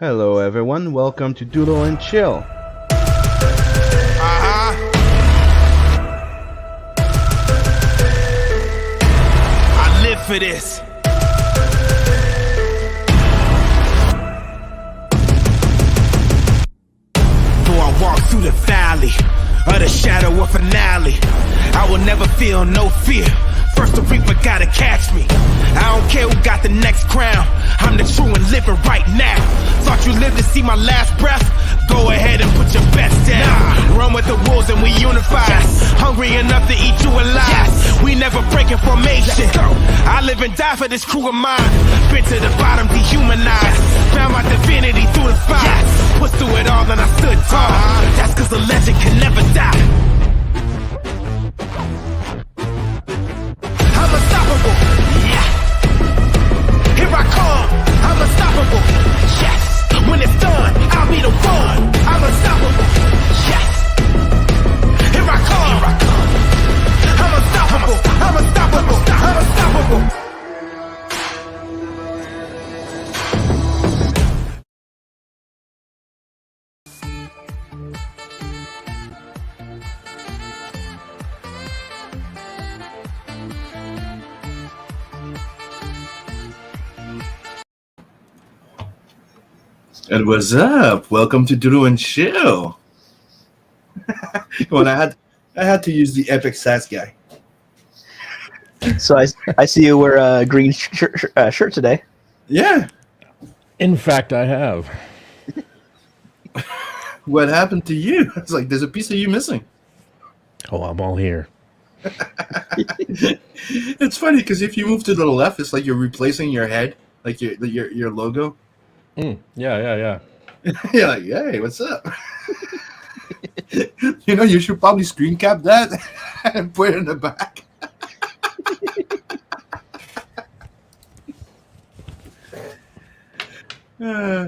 Hello everyone, welcome to Doodle and Chill. I live for this. Though I walk through the valley of the shadow of finale, I will never feel no fear. First the reaper gotta catch me. I don't care who got the next crown. I'm the true and living right now. Thought you lived to see my last breath? Go ahead and put your best down. Run with the wolves and we unify. Hungry enough to eat you alive. We never breaking formation. I live and die for this crew of mine. Been to the bottom, dehumanized. Found my divinity through the fire. Pushed through it all and I stood tall. That's cause a legend can never die. I'm unstoppable. Yeah. Here I come. I'm unstoppable. Yes. When it's done, I'll be the one. I'm unstoppable. Yes. Here I come. Here I come. I'm unstoppable. I'm unstoppable. I'm unstoppable. And what's up? Welcome to Doodle and Chill. Well, I had to use the epic sass guy. So I see you wear a green shirt today. Yeah. In fact, I have. What happened to you? It's like there's a piece of you missing. Oh, I'm all here. It's funny because if you move to the left, it's like you're replacing your head, like your logo. Yeah. You're like, hey, what's up? You know, you should probably screen cap that and put it in the back.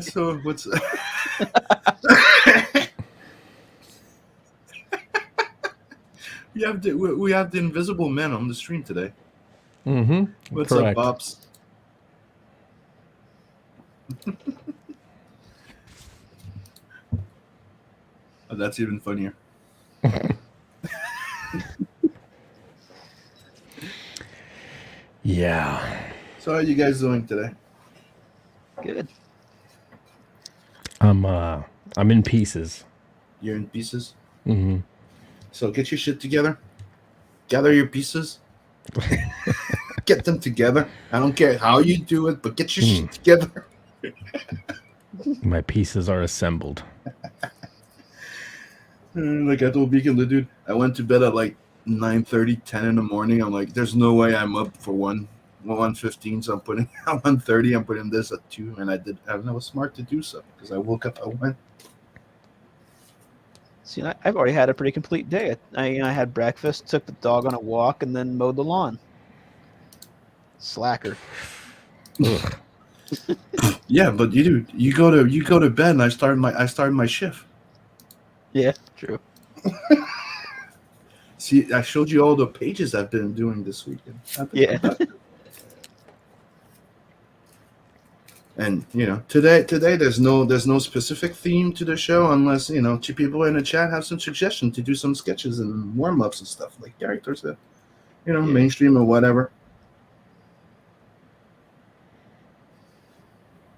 So what's we have the invisible man on the stream today. Mm-hmm. What's Correct. up, Pops? Oh, that's even funnier. Yeah. So how are you guys doing today? Good. I'm in pieces. You're in pieces? Mm-hmm. So get your shit together. Gather your pieces. Get them together. I don't care how you do it, but get your shit together. My pieces are assembled. Like I told Beacon the dude, I went to bed at like 9:30, 10 in the morning. I'm like, there's no way I'm up for 1:15, so I'm putting at 1:30, I'm putting this at 2, and I was smart to do so because I woke up at 1. See, I've already had a pretty complete day. I had breakfast, took the dog on a walk, and then mowed the lawn. Slacker. Yeah, but you go to bed, and I started my shift. Yeah, true. See, I showed you all the pages I've been doing this weekend. Yeah. And today there's no specific theme to the show unless two people in the chat have some suggestions to do some sketches and warm-ups and stuff like characters that mainstream or whatever.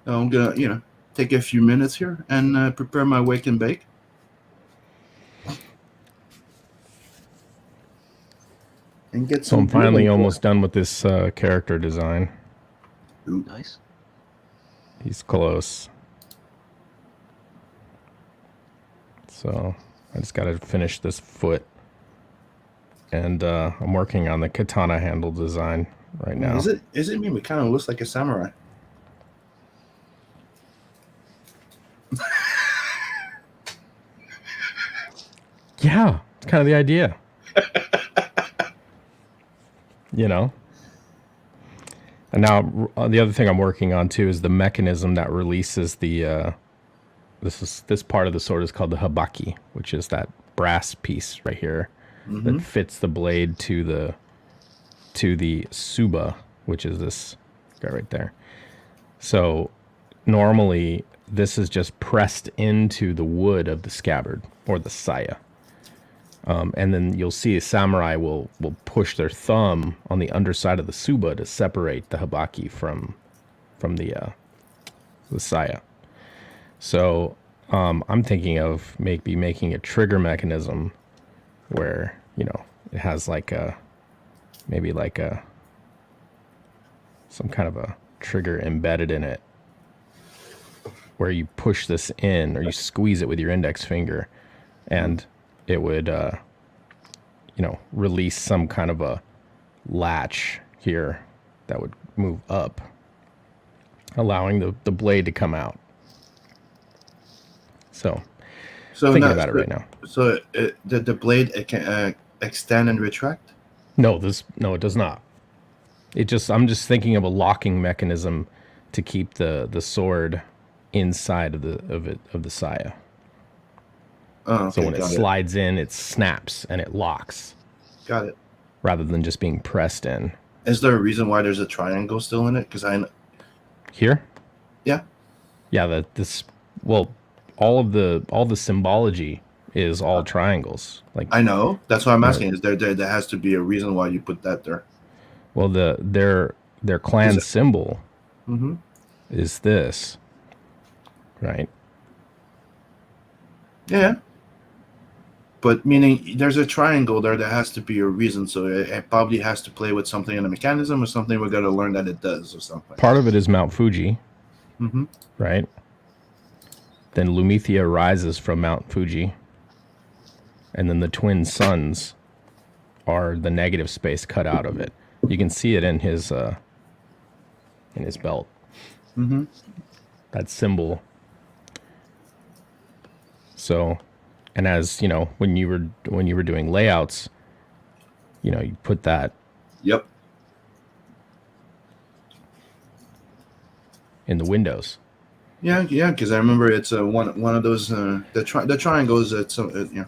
I'm gonna take a few minutes here and prepare my wake and bake. And get So some I'm finally almost done with this character design. Ooh. Nice. He's close. So I just got to finish this foot. And I'm working on the katana handle design right now. Is it me? It kind of looks like a samurai. Yeah, it's kind of the idea. And now the other thing I'm working on too is the mechanism that releases the this part of the sword is called the habaki, which is that brass piece right here that fits the blade to the tsuba, which is this guy right there. So normally this is just pressed into the wood of the scabbard or the saya. And then you'll see a samurai will push their thumb on the underside of the tsuba to separate the habaki from the saya. So I'm thinking of maybe making a trigger mechanism where, you know, it has like some kind of a trigger embedded in it where you push this in or you squeeze it with your index finger and it would, you know, release some kind of a latch here that would move up, allowing the blade to come out. So thinking about it right now. So the blade it can extend and retract? No, it does not. I'm just thinking of a locking mechanism to keep the sword inside of the saya. Oh, okay, so when it slides in, it snaps and it locks. Got it. Rather than just being pressed in. Is there a reason why there's a triangle still in it? Because here. Yeah. Yeah. All the symbology is all triangles. Like I know. That's why I'm asking. Is there has to be a reason why you put that there? Well, their clan symbol is this, right? Yeah. But meaning there's a triangle there, there has to be a reason. So it probably has to play with something in the mechanism or something we're going to learn that it does or something. Part of it is Mount Fuji, right? Then Lumithia rises from Mount Fuji. And then the twin suns are the negative space cut out of it. You can see it in his belt. That symbol. So, and as you know, when you were doing layouts, you know, you put that. Yep. In the windows. Yeah, because I remember it's one of those the triangles. It's yeah.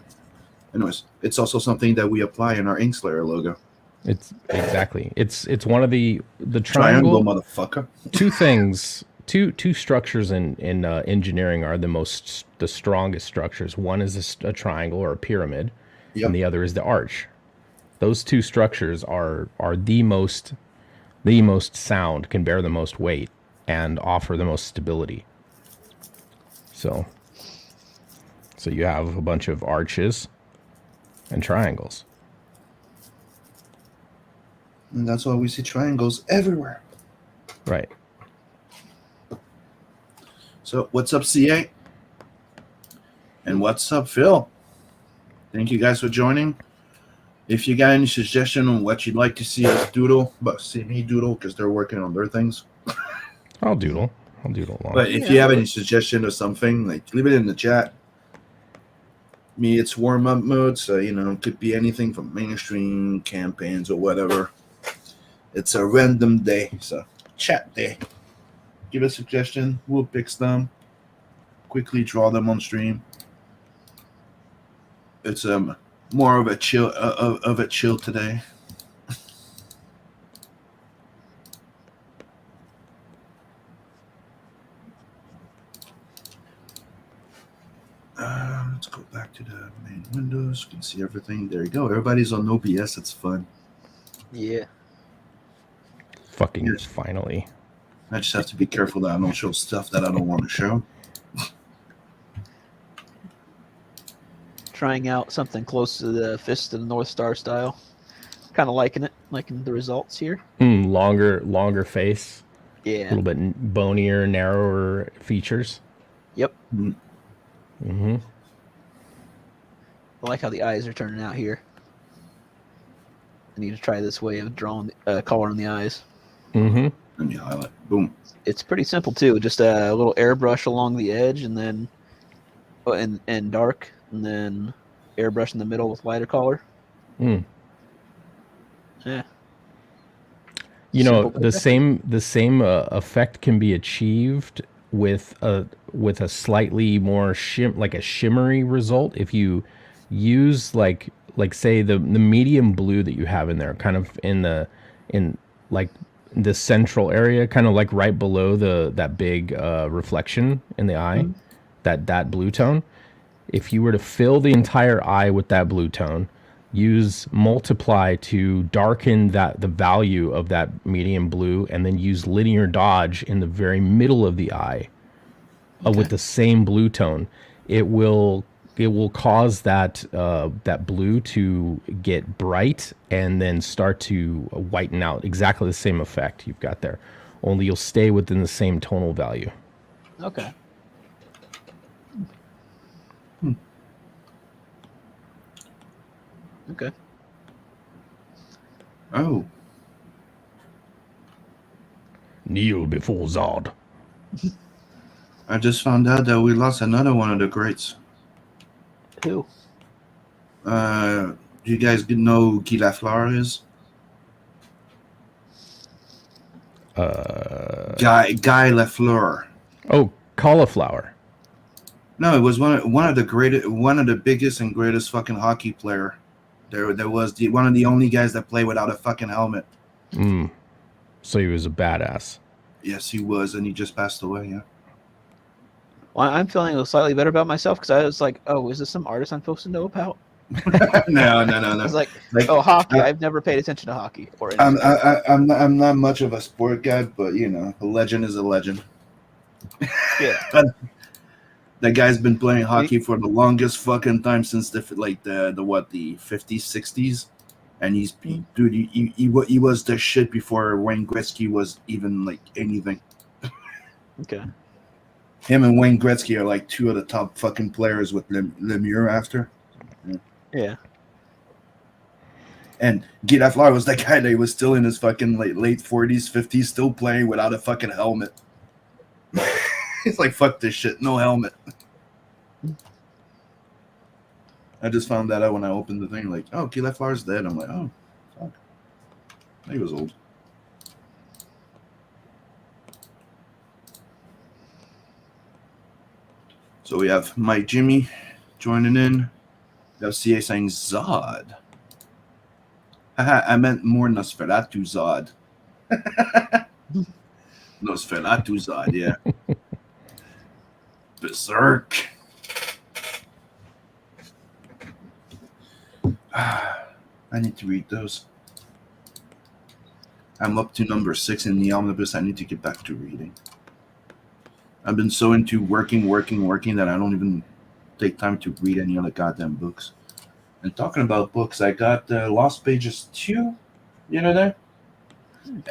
Anyways, it's also something that we apply in our Inkslayer logo. It's exactly. It's one of the triangle motherfucker. Two things. Two structures in engineering are the strongest structures. One is a triangle or a pyramid, and the other is the arch. Those two structures are the most sound, can bear the most weight, and offer the most stability. So you have a bunch of arches and triangles. And that's why we see triangles everywhere. Right. So what's up, CA? And what's up, Phil? Thank you guys for joining. If you got any suggestion on what you'd like to see us doodle, but see me doodle because they're working on their things. I'll doodle along. But if you have any suggestion or something, like leave it in the chat. Me, it's warm-up mode, so you know, it could be anything from mainstream campaigns or whatever. It's a random day, so chat day. Give a suggestion, we'll pick them, quickly draw them on stream. It's more of a chill today. Let's go back to the main windows. You can see everything. There you go. Everybody's on OBS. It's fun. Yeah. Fucking finally. I just have to be careful that I don't show stuff that I don't want to show. Trying out something close to the Fist of the North Star style. Kind of liking it. Liking the results here. Longer face. Yeah. A little bit bonier, narrower features. Yep. I like how the eyes are turning out here. I need to try this way of drawing color in the eyes. Let me highlight. Boom. It's pretty simple too. Just a little airbrush along the edge, and then and dark, and then airbrush in the middle with lighter color. Yeah. You know, the same effect can be achieved with a slightly more shimmery result if you use like say the medium blue that you have in there, kind of in the central area, kind of like right below that big reflection in the eye, that blue tone. If you were to fill the entire eye with that blue tone, use multiply to darken the value of that medium blue, and then use linear dodge in the very middle of the eye with the same blue tone, it will cause that blue to get bright and then start to whiten out. Exactly the same effect you've got there, only you'll stay within the same tonal value. Okay. Okay. Oh. Kneel before Zod. I just found out that we lost another one of the greats. Who? Do you guys know who Butler Flower is? Guy Lafleur. Oh, cauliflower. No, it was one of the biggest and greatest fucking hockey player. There was one of the only guys that played without a fucking helmet. So he was a badass. Yes, he was, and he just passed away. Yeah. Well, I'm feeling slightly better about myself because I was like, oh, is this some artist I'm supposed to know about? No. I was like oh, hockey. I've never paid attention to hockey. I'm not much of a sport guy, but you know, a legend is a legend. Yeah. That guy's been playing hockey for the longest fucking time since the 50s, 60s, and he was the shit before Wayne Gretzky was even like anything. Okay. Him and Wayne Gretzky are like two of the top fucking players with Lemieux after. Yeah. And Butler Flower was that guy that was still in his fucking late 40s, 50s, still playing without a fucking helmet. He's like, fuck this shit, no helmet. I just found that out when I opened the thing, like, oh, Butler Flower's dead. I'm like, oh, fuck. He was old. So we have Mike Jimmy joining in. We have CA saying Zod. Haha, I meant more Nosferatu Zod. Nosferatu Zod, yeah. Berserk. I need to read those. I'm up to number 6 in the omnibus. I need to get back to reading. I've been so into working that I don't even take time to read any other goddamn books. And talking about books, I got Lost Pages 2 the other day.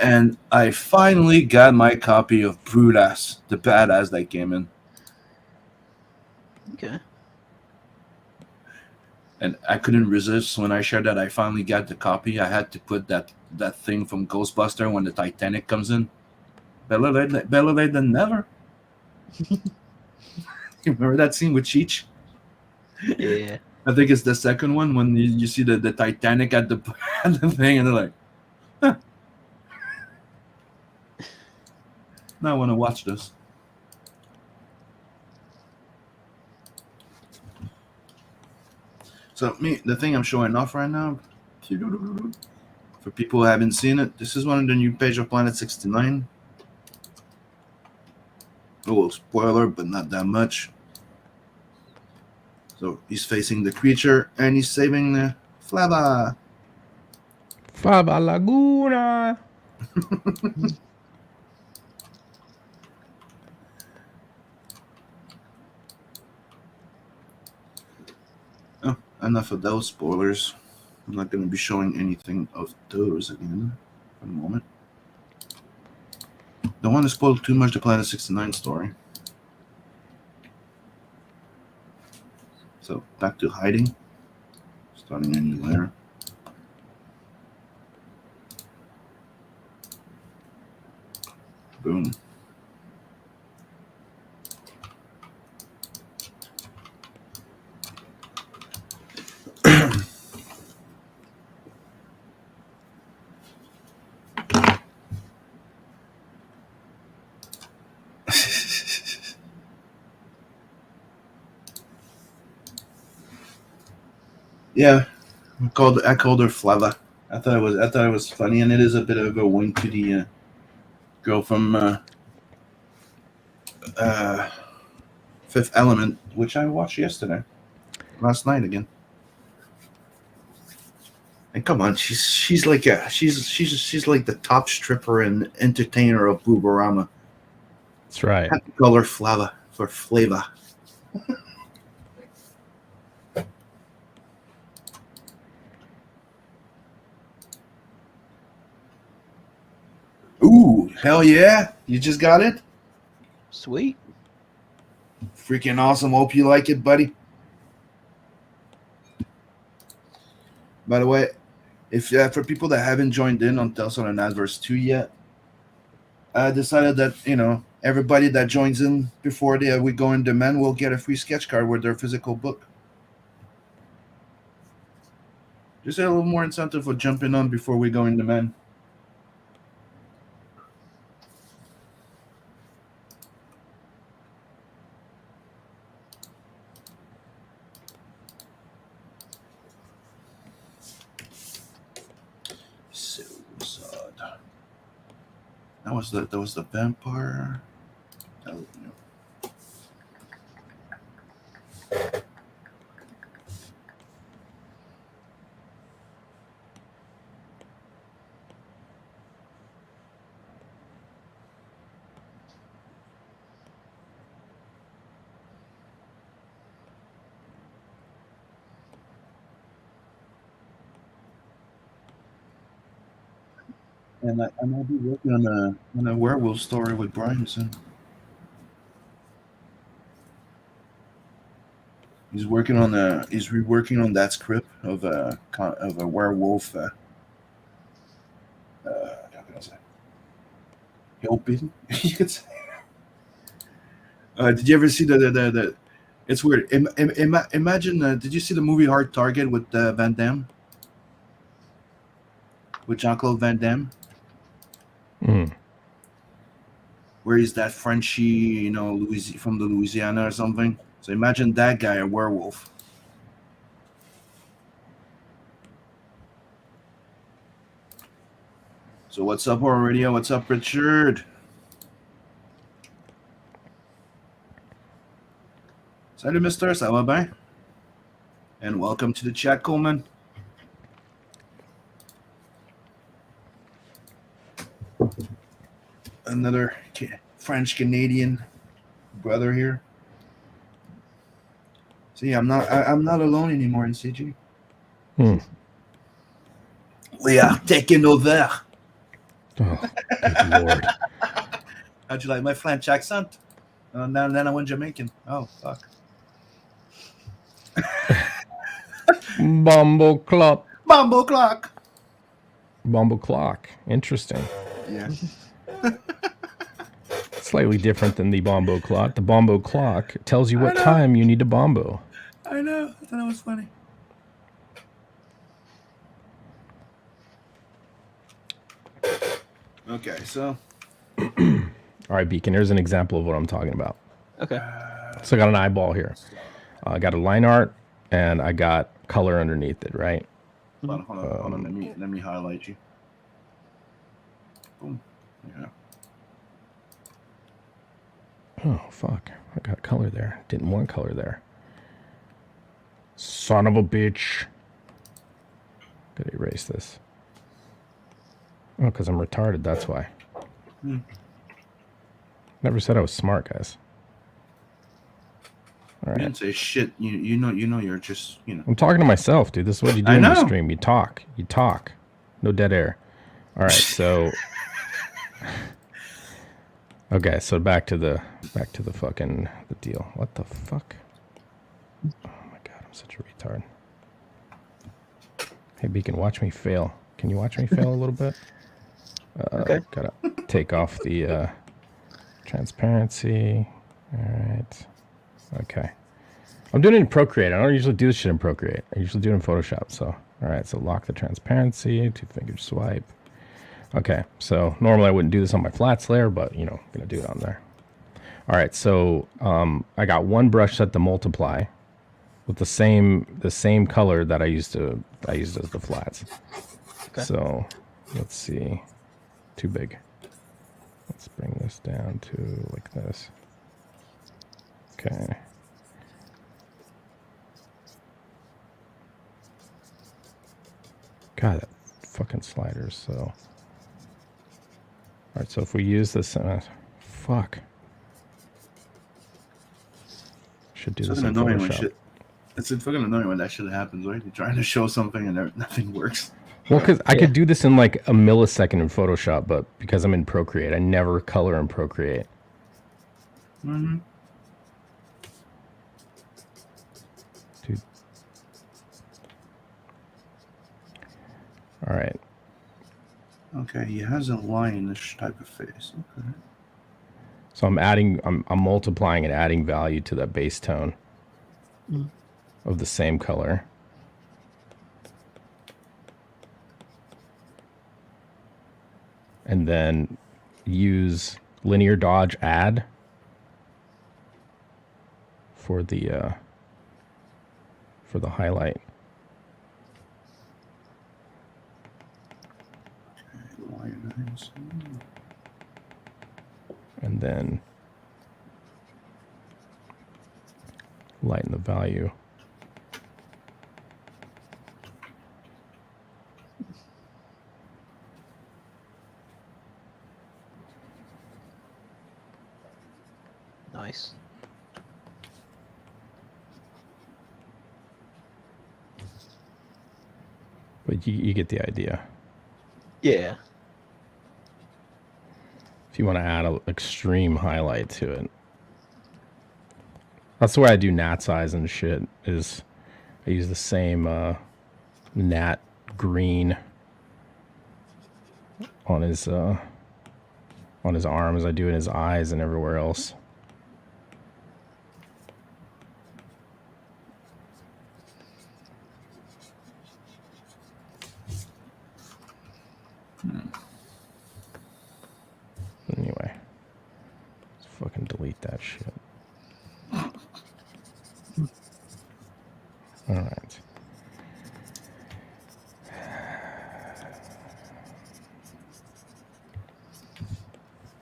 And I finally got my copy of Brudas, the badass that came in. Okay. And I couldn't resist when I shared that I finally got the copy. I had to put that thing from Ghostbuster when the Titanic comes in. Better late than never. You remember that scene with Cheech? Yeah. I think it's the second one when you see the Titanic at the thing, and they're like, huh. Now I want to watch this. So the thing I'm showing off right now, for people who haven't seen it, this is one of the new page of Planet 69. A little spoiler, but not that much. So he's facing the creature, and he's saving the Flava. Fava Laguna. Oh, enough of those spoilers. I'm not going to be showing anything of those again for the moment. Don't want to spoil too much the Planet 69 story. So back to hiding. Starting a new layer. Boom. Yeah, I called her Flava. I thought it was funny, and it is a bit of a wink to the girl from Fifth Element, which I watched last night again. And come on, she's like the top stripper and entertainer of Booberama. That's right. Have to call her Flava for flavor. Ooh, hell yeah! You just got it? Sweet. Freaking awesome. Hope you like it, buddy. By the way, if for people that haven't joined in on Tales on Adverse 2 yet, I decided that, everybody that joins in before we go in demand will get a free sketch card with their physical book. Just a little more incentive for jumping on before we go in demand. That was the vampire. And I might be working on a werewolf story with Brian soon. He's reworking on that script of a werewolf. How can I say? Helping, you could say. Did you ever see the? It's weird. Imagine. Did you see the movie Hard Target with Van Damme? With Jean-Claude Van Damme. Where he's that Frenchie, from the Louisiana or something. So imagine that guy, a werewolf. So what's up, Horror Radio? What's up, Richard? Salut, mister. Ça va bien? And welcome to the chat, Coleman. Another French-Canadian brother here. See, I'm not alone anymore in CG. We are taking over. Oh, good Lord. How'd you like my French accent? Then I went Jamaican. Oh, fuck. Bumble clock. Bumble clock. Bumble clock. Interesting. Yeah. Slightly different than the bombo clock. The bombo clock tells you what time you need to bombo. I know. I thought it was funny. Okay, so. All right, Beacon, here's an example of what I'm talking about. Okay. So I got an eyeball here. I got a line art, and I got color underneath it, right? Hold on. Let me highlight you. Boom. Yeah. Oh, fuck. I got color there. Didn't want color there. Son of a bitch. Gotta erase this. Oh, because I'm retarded, that's why. Never said I was smart, guys. All right. You didn't say shit. You know you're just, I'm talking to myself, dude. This is what you do in the stream. You talk. No dead air. All right, so okay, so back to the fucking the deal. What the fuck? Oh my god, I'm such a retard. Hey Beacon, watch me fail. Can you watch me fail a little bit? Okay. Gotta take off the transparency. All right. Okay. I'm doing it in Procreate. I don't usually do this shit in Procreate. I usually do it in Photoshop. So, all right. So lock the transparency, 2-finger swipe. Okay. So normally I wouldn't do this on my flats layer, but I'm gonna do it on there. All right. So I got one brush set to multiply with the same color that I used as the flats. Okay. So let's see. Too big. Let's bring this down to like this. Okay. God, that fucking slider is so... Alright, so if we use this... fuck. Should do this in Photoshop. It's fucking annoying when that shit happens, right? You're trying to show something and nothing works. Well, because I could do this in like a millisecond in Photoshop, but because I'm in Procreate, I never color in Procreate. Mm-hmm. Dude. All right. Okay, he has a lionish type of face. Okay. So I'm multiplying and adding value to that base tone of the same color. And then use linear dodge add for the highlight. Okay, lionize. And then lighten the value. Nice. But you get the idea. Yeah. If you want to add an extreme highlight to it. That's the way I do Nat size and shit, is I use the same Nat green on his arm as I do in his eyes and everywhere else. Anyway, let's fucking delete that shit. All right.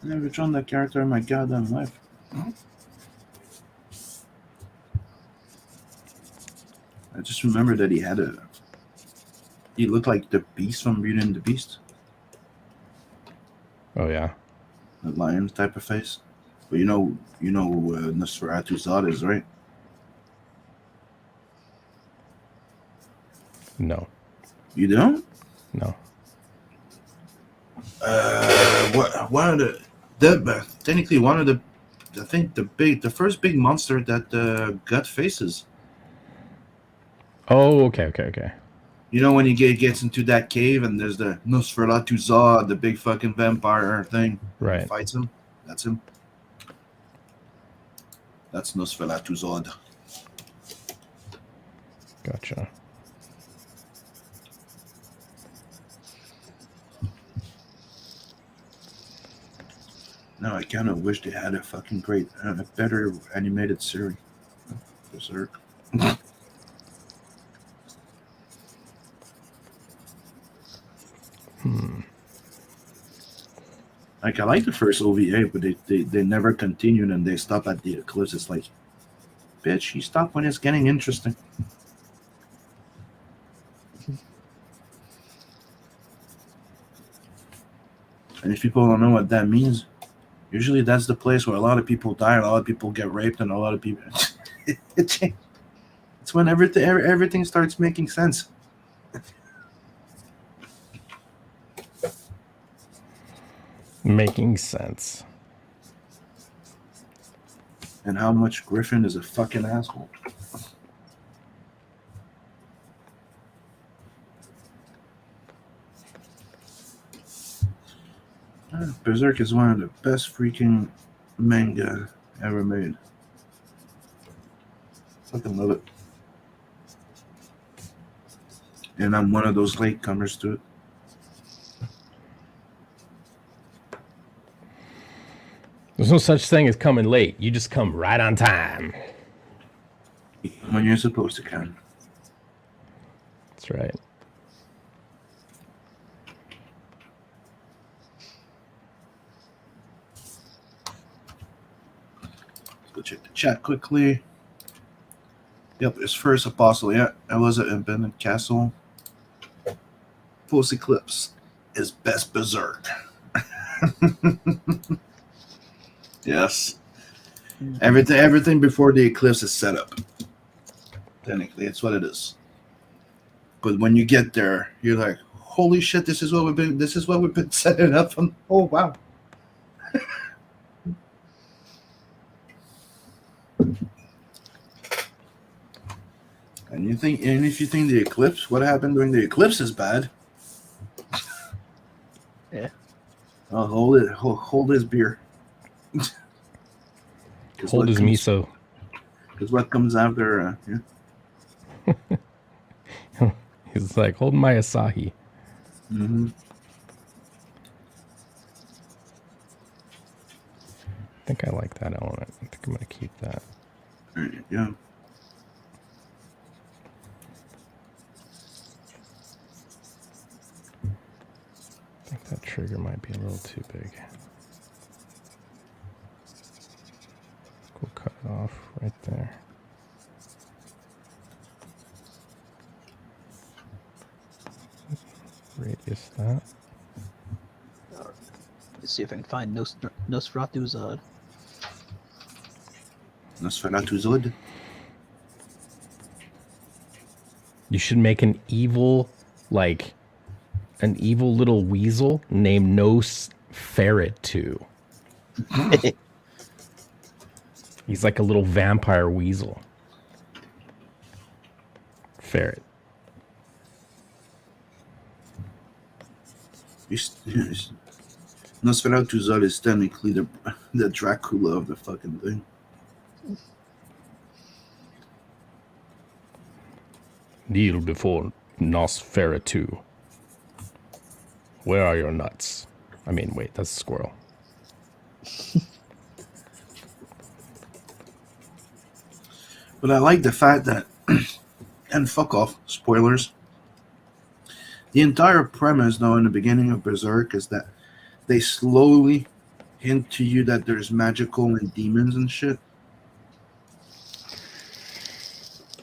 I never drawn that character in my goddamn life. I just remember that he looked like the Beast from Beauty and the Beast. Oh yeah. The lion type of face. But you know who Nosferatu Zod is, right? No. You don't? No. One of technically one of the, I think the first big monster that got faces. Oh, okay. You know when he gets into that cave and there's the Nosferatu Zod, the big fucking vampire thing. Right. He fights him. That's him. That's Nosferatu Zod. Gotcha. No, I kind of wish they had a fucking great, better animated series. Berserk. Like I like the first OVA, but they never continued and they stopped at the Eclipse. It's like, bitch, you stop when it's getting interesting. And if people don't know what that means, usually that's the place where a lot of people die, a lot of people get raped, and a lot of people. It's when everything starts making sense. Making sense. And how much Griffin is a fucking asshole. Berserk is one of the best freaking manga ever made. Fucking love it. And I'm one of those latecomers to it. There's no such thing as coming late. You just come right on time. When you're supposed to come. That's right. Go check the chat quickly. Yep, it's first apostle. Yeah, I was at Abandoned Castle. Post Eclipse is best Berserk. Yes. Everything before the eclipse is set up. Technically, it's what it is. But when you get there, you're like, holy shit, this is what we've been setting up on. Oh wow. And if you think the eclipse, what happened during the eclipse is bad. Yeah. I'll hold it. Hold his beer. Hold his miso. Because what comes after? Yeah. He's like, hold my Asahi. Mm-hmm. I think I like that element. I think I'm going to keep that. There you go. I think that trigger might be a little too big. We'll cut it off right there. Radius that. Let's see if I can find Nosferatu Zod. Nosferatu Zod. You should make an evil little weasel named Nosferatu. He's like a little vampire weasel. Ferret. Nosferatu Zod is technically the Dracula of the fucking thing. Kneel before Nosferatu. Where are your nuts? I mean, wait, that's a squirrel. But I like the fact that, and fuck off, spoilers. The entire premise, though, in the beginning of Berserk is that they slowly hint to you that there's magical and demons and shit.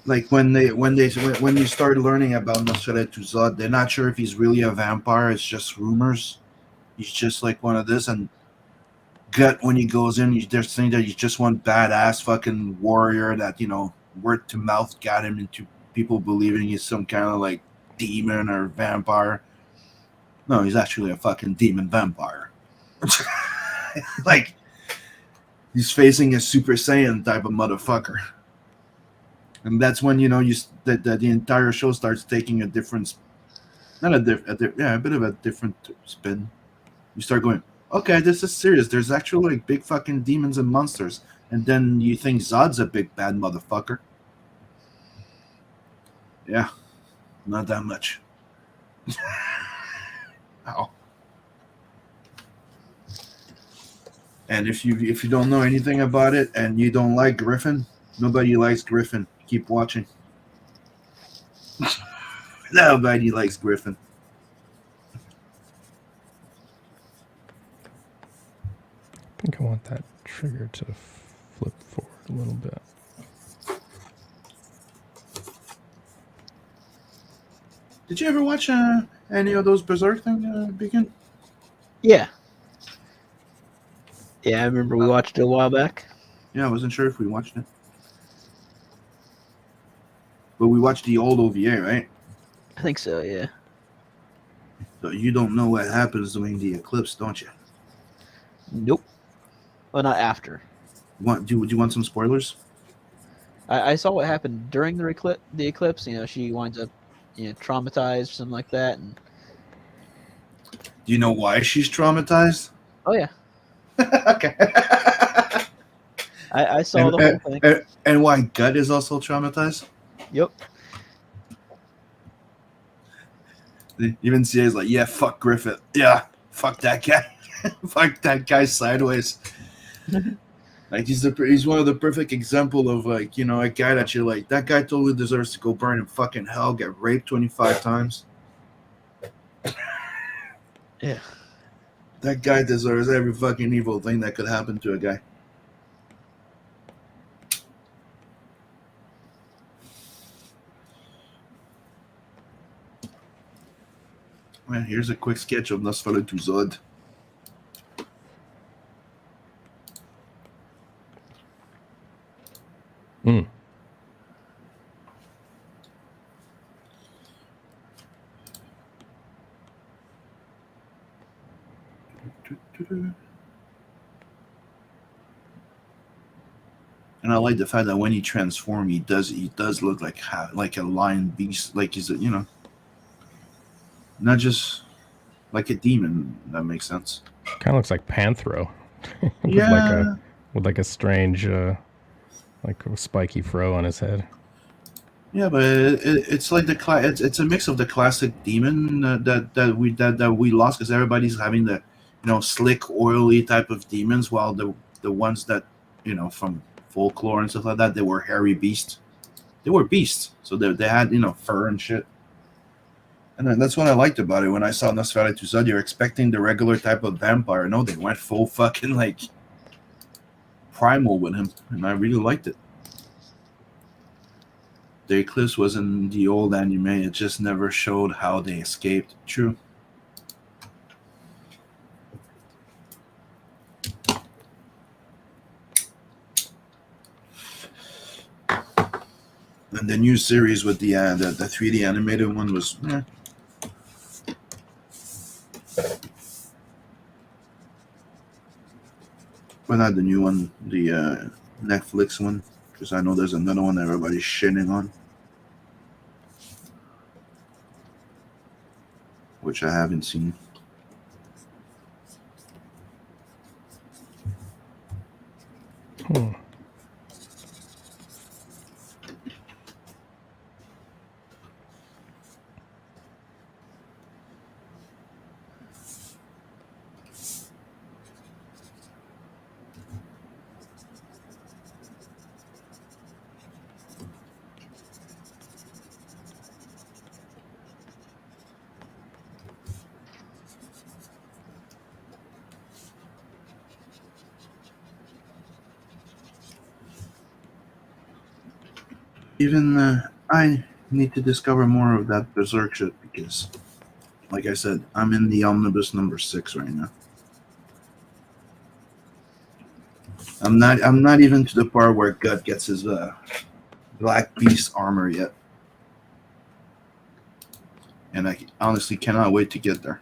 Like when you start learning about Nosferatu Zod, they're not sure if he's really a vampire. It's just rumors. He's just like one of this, and Gut when he goes in, they're saying that he's just one badass fucking warrior that word to mouth got him into people believing he's some kind of like demon or vampire. No, he's actually a fucking demon vampire. Like he's facing a Super Saiyan type of motherfucker. And that's when the entire show starts taking a different, a bit of a different spin. You start going, okay, this is serious. There's actually like big fucking demons and monsters, and then you think Zod's a big bad motherfucker. Yeah, not that much. Ow. And if you don't know anything about it and you don't like Griffin, nobody likes Griffin. Keep watching. Nobody likes Griffin. I think I want that trigger to flip forward a little bit. Did you ever watch any of those Berserk things, Beacon? Yeah. Yeah, I remember we watched it a while back. Yeah, I wasn't sure if we watched it. But we watched the old OVA, right? I think so, yeah. So you don't know what happens during the eclipse, don't you? Nope. Well, not after. Do you want some spoilers? I saw what happened during the eclipse. She winds up traumatized or something like that. And Do you know why she's traumatized? oh yeah. Okay. I saw the whole thing. And why Gut is also traumatized? Yep. Even CA is like, yeah, fuck Griffith. Yeah, fuck that guy. Fuck that guy sideways. Like he's one of the perfect example of a guy that you're like, that guy totally deserves to go burn in fucking hell, get raped 25 times. Yeah. That guy deserves every fucking evil thing that could happen to a guy. Man, here's a quick sketch of Nosferatu Zod. Mm. And I like the fact that when he transforms, he does look like a lion beast, like he's not just like a demon. That makes sense. Kind of looks like Panthro. Yeah. With like a strange, like a spiky fro on his head. Yeah, but it's like it's a mix of the classic demon that we lost because everybody's having the slick, oily type of demons, while the ones that from folklore and stuff like that, they were hairy beasts. They were beasts, so they had fur and shit. And then that's what I liked about it. When I saw Nosferatu Zod, you're expecting the regular type of vampire. No, they went full fucking like primal with him, and I really liked it. The Eclipse was in the old anime. It just never showed how they escaped. True. And the new series with the 3D animated one was but not the new one, the Netflix one, because I know there's another one everybody's shitting on, which I haven't seen. Even I need to discover more of that Berserk shit because, like I said, I'm in the omnibus number 6 right now. I'm not even to the part where Gut gets his Black Beast armor yet, and I honestly cannot wait to get there.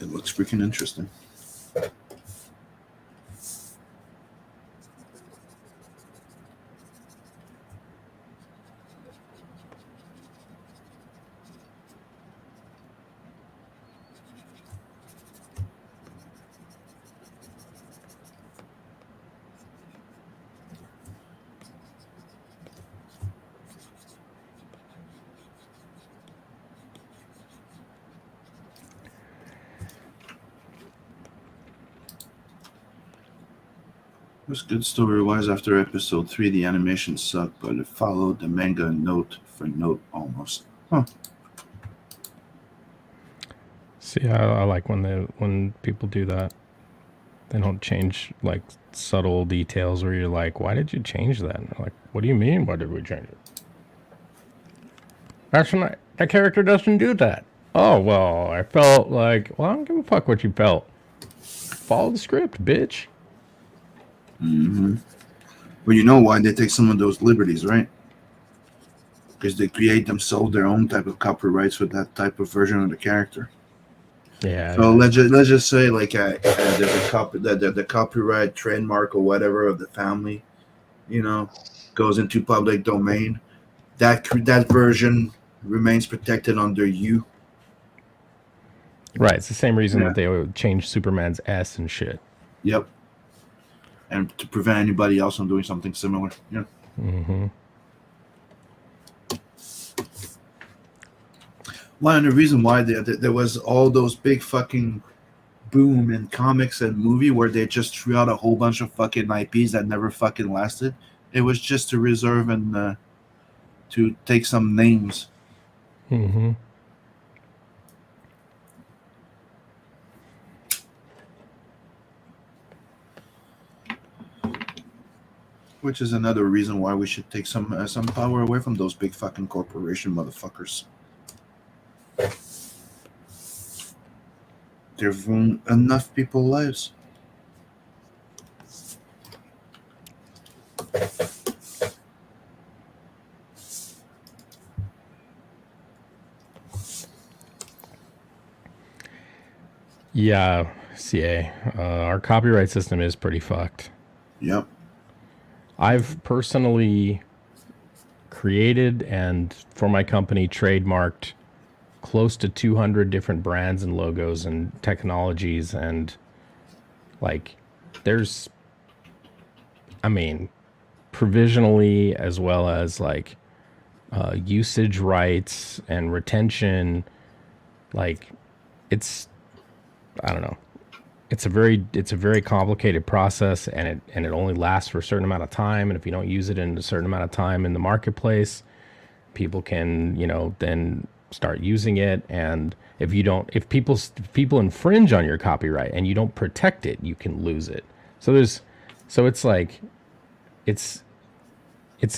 It looks freaking interesting. It was good story-wise. After episode 3, the animation sucked, but it followed the manga note for note almost. Huh. See, I like when people do that. They don't change like subtle details where you're like, why did you change that? And they're like, what do you mean? Why did we change it? That's not, that character doesn't do that. Oh, well, I felt like, well, I don't give a fuck what you felt. Follow the script, bitch. Mm-hmm. But you know why they take some of those liberties, right? Because they create themselves their own type of copyrights with that type of version of the character. Yeah. So let's just say like the copyright trademark or whatever of the family, goes into public domain. That version remains protected under you. Right. It's the same reason that they would change Superman's S and shit. Yep. And to prevent anybody else from doing something similar. Yeah. Mm-hmm. One of the reason why there was all those big fucking boom in comics and movie where they just threw out a whole bunch of fucking IPs that never fucking lasted. It was just to reserve and to take some names. Mm-hmm. Which is another reason why we should take some power away from those big fucking corporation motherfuckers. They've ruined enough people's lives. Yeah, CA. Our copyright system is pretty fucked. Yep. I've personally created and for my company trademarked close to 200 different brands and logos and technologies, and like there's, I mean, provisionally as well as like usage rights and retention. Like it's, I don't know. It's a very complicated process, and it only lasts for a certain amount of time. And if you don't use it in a certain amount of time in the marketplace, people can, then start using it. And if people infringe on your copyright and you don't protect it, you can lose it. So it's like, it's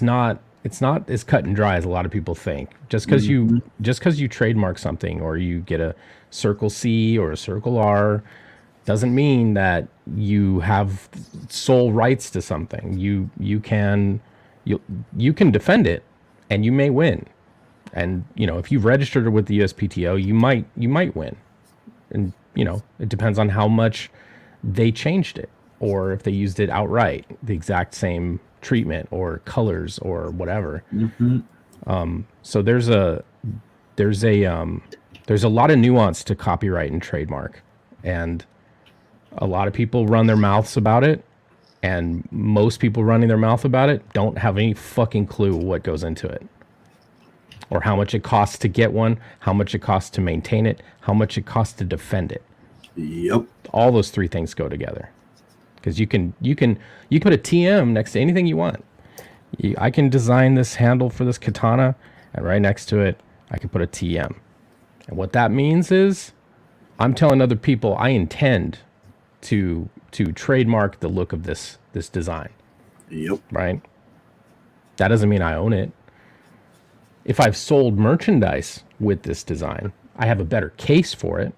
not as cut and dry as a lot of people think. Just because you trademark something or you get a Circle C or a Circle R doesn't mean that you have sole rights to something. You can defend it and you may win. And if you've registered it with the USPTO, you might win. And it depends on how much they changed it, or if they used it outright, the exact same treatment or colors or whatever. So there's a lot of nuance to copyright and trademark, and a lot of people run their mouths about it, and most people running their mouth about it don't have any fucking clue what goes into it, or how much it costs to get one, how much it costs to maintain it, how much it costs to defend it. Yep. All those three things go together. Because you can put a TM next to anything you want. I can design this handle for this katana, and right next to it, I can put a TM. And what that means is, I'm telling other people I intend to trademark the look of this design. Yep. Right? That doesn't mean I own it. If I've sold merchandise with this design, I have a better case for it.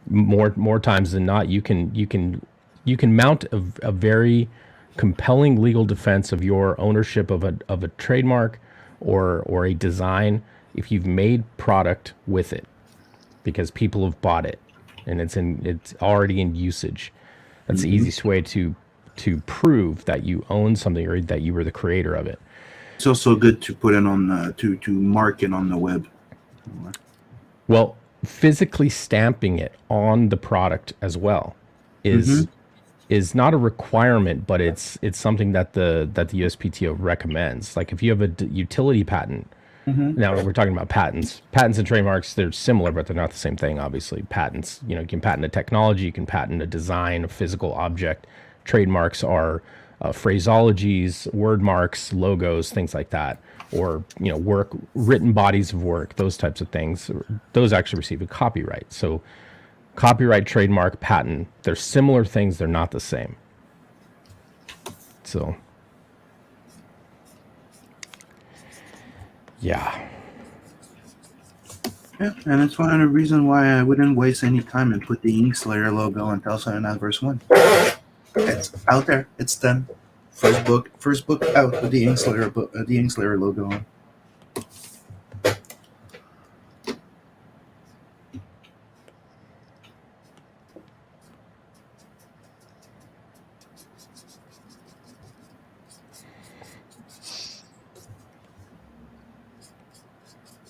More times than not, you can mount a very compelling legal defense of your ownership of a trademark or a design if you've made product with it, because people have bought it and it's already in usage. That's the easiest way to prove that you own something or that you were the creator of it. It's also good to put it on to mark it on the web. Well, physically stamping it on the product as well is not a requirement, but it's something that the USPTO recommends. Like if you have a utility patent, now we're talking about patents and trademarks, they're similar, but they're not the same thing. Obviously, patents, you can patent a technology, you can patent a design, a physical object. Trademarks are phraseologies, word marks, logos, things like that, or written bodies of work, those types of things. Those actually receive a copyright. So copyright, trademark, patent, they're similar things, they're not the same. So yeah, and it's one of the reasons why I wouldn't waste any time and put the Inkslayer logo on Telsa and Adverse 1. It's out there. It's done. First book out with the Inkslayer logo on.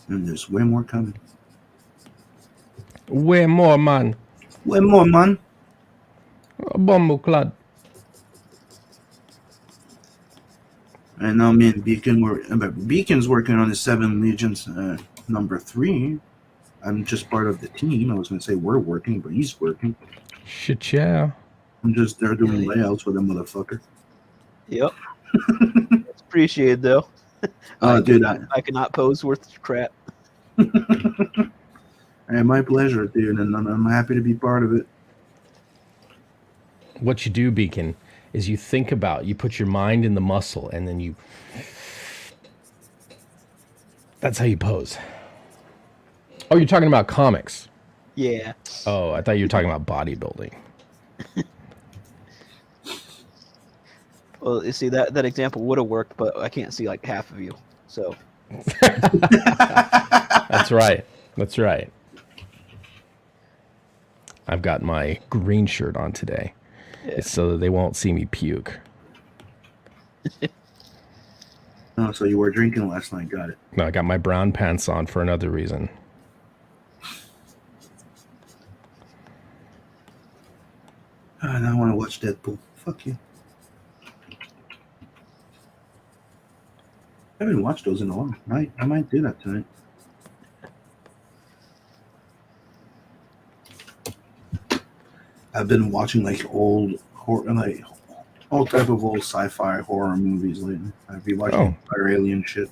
And there's way more coming. Way more, man. Way more, man. Bomboclad. And now me and Beacon's working on the 7 Legions number 3. I'm just part of the team. I was going to say we're working, but he's working. Shit, yeah. I'm just there doing layouts with a motherfucker. Yep. It's appreciated, though. Dude, I cannot pose worth crap. Hey, my pleasure, dude, and I'm happy to be part of it. What you do, Beacon, is you think about, you put your mind in the muscle, and then you. That's how you pose. Oh, you're talking about comics. Yeah. Oh, I thought you were talking about bodybuilding. Well, you see that example would have worked, but I can't see like half of you. So. That's right. That's right. I've got my green shirt on today. Yeah. It's so that they won't see me puke. Oh, so you were drinking last night. Got it. No, I got my brown pants on for another reason. And I want to watch Deadpool. Fuck you. I haven't watched those in a while. I might do that tonight. I've been watching like old horror, like all type of old sci-fi horror movies lately. I've been watching Fire Alien shit.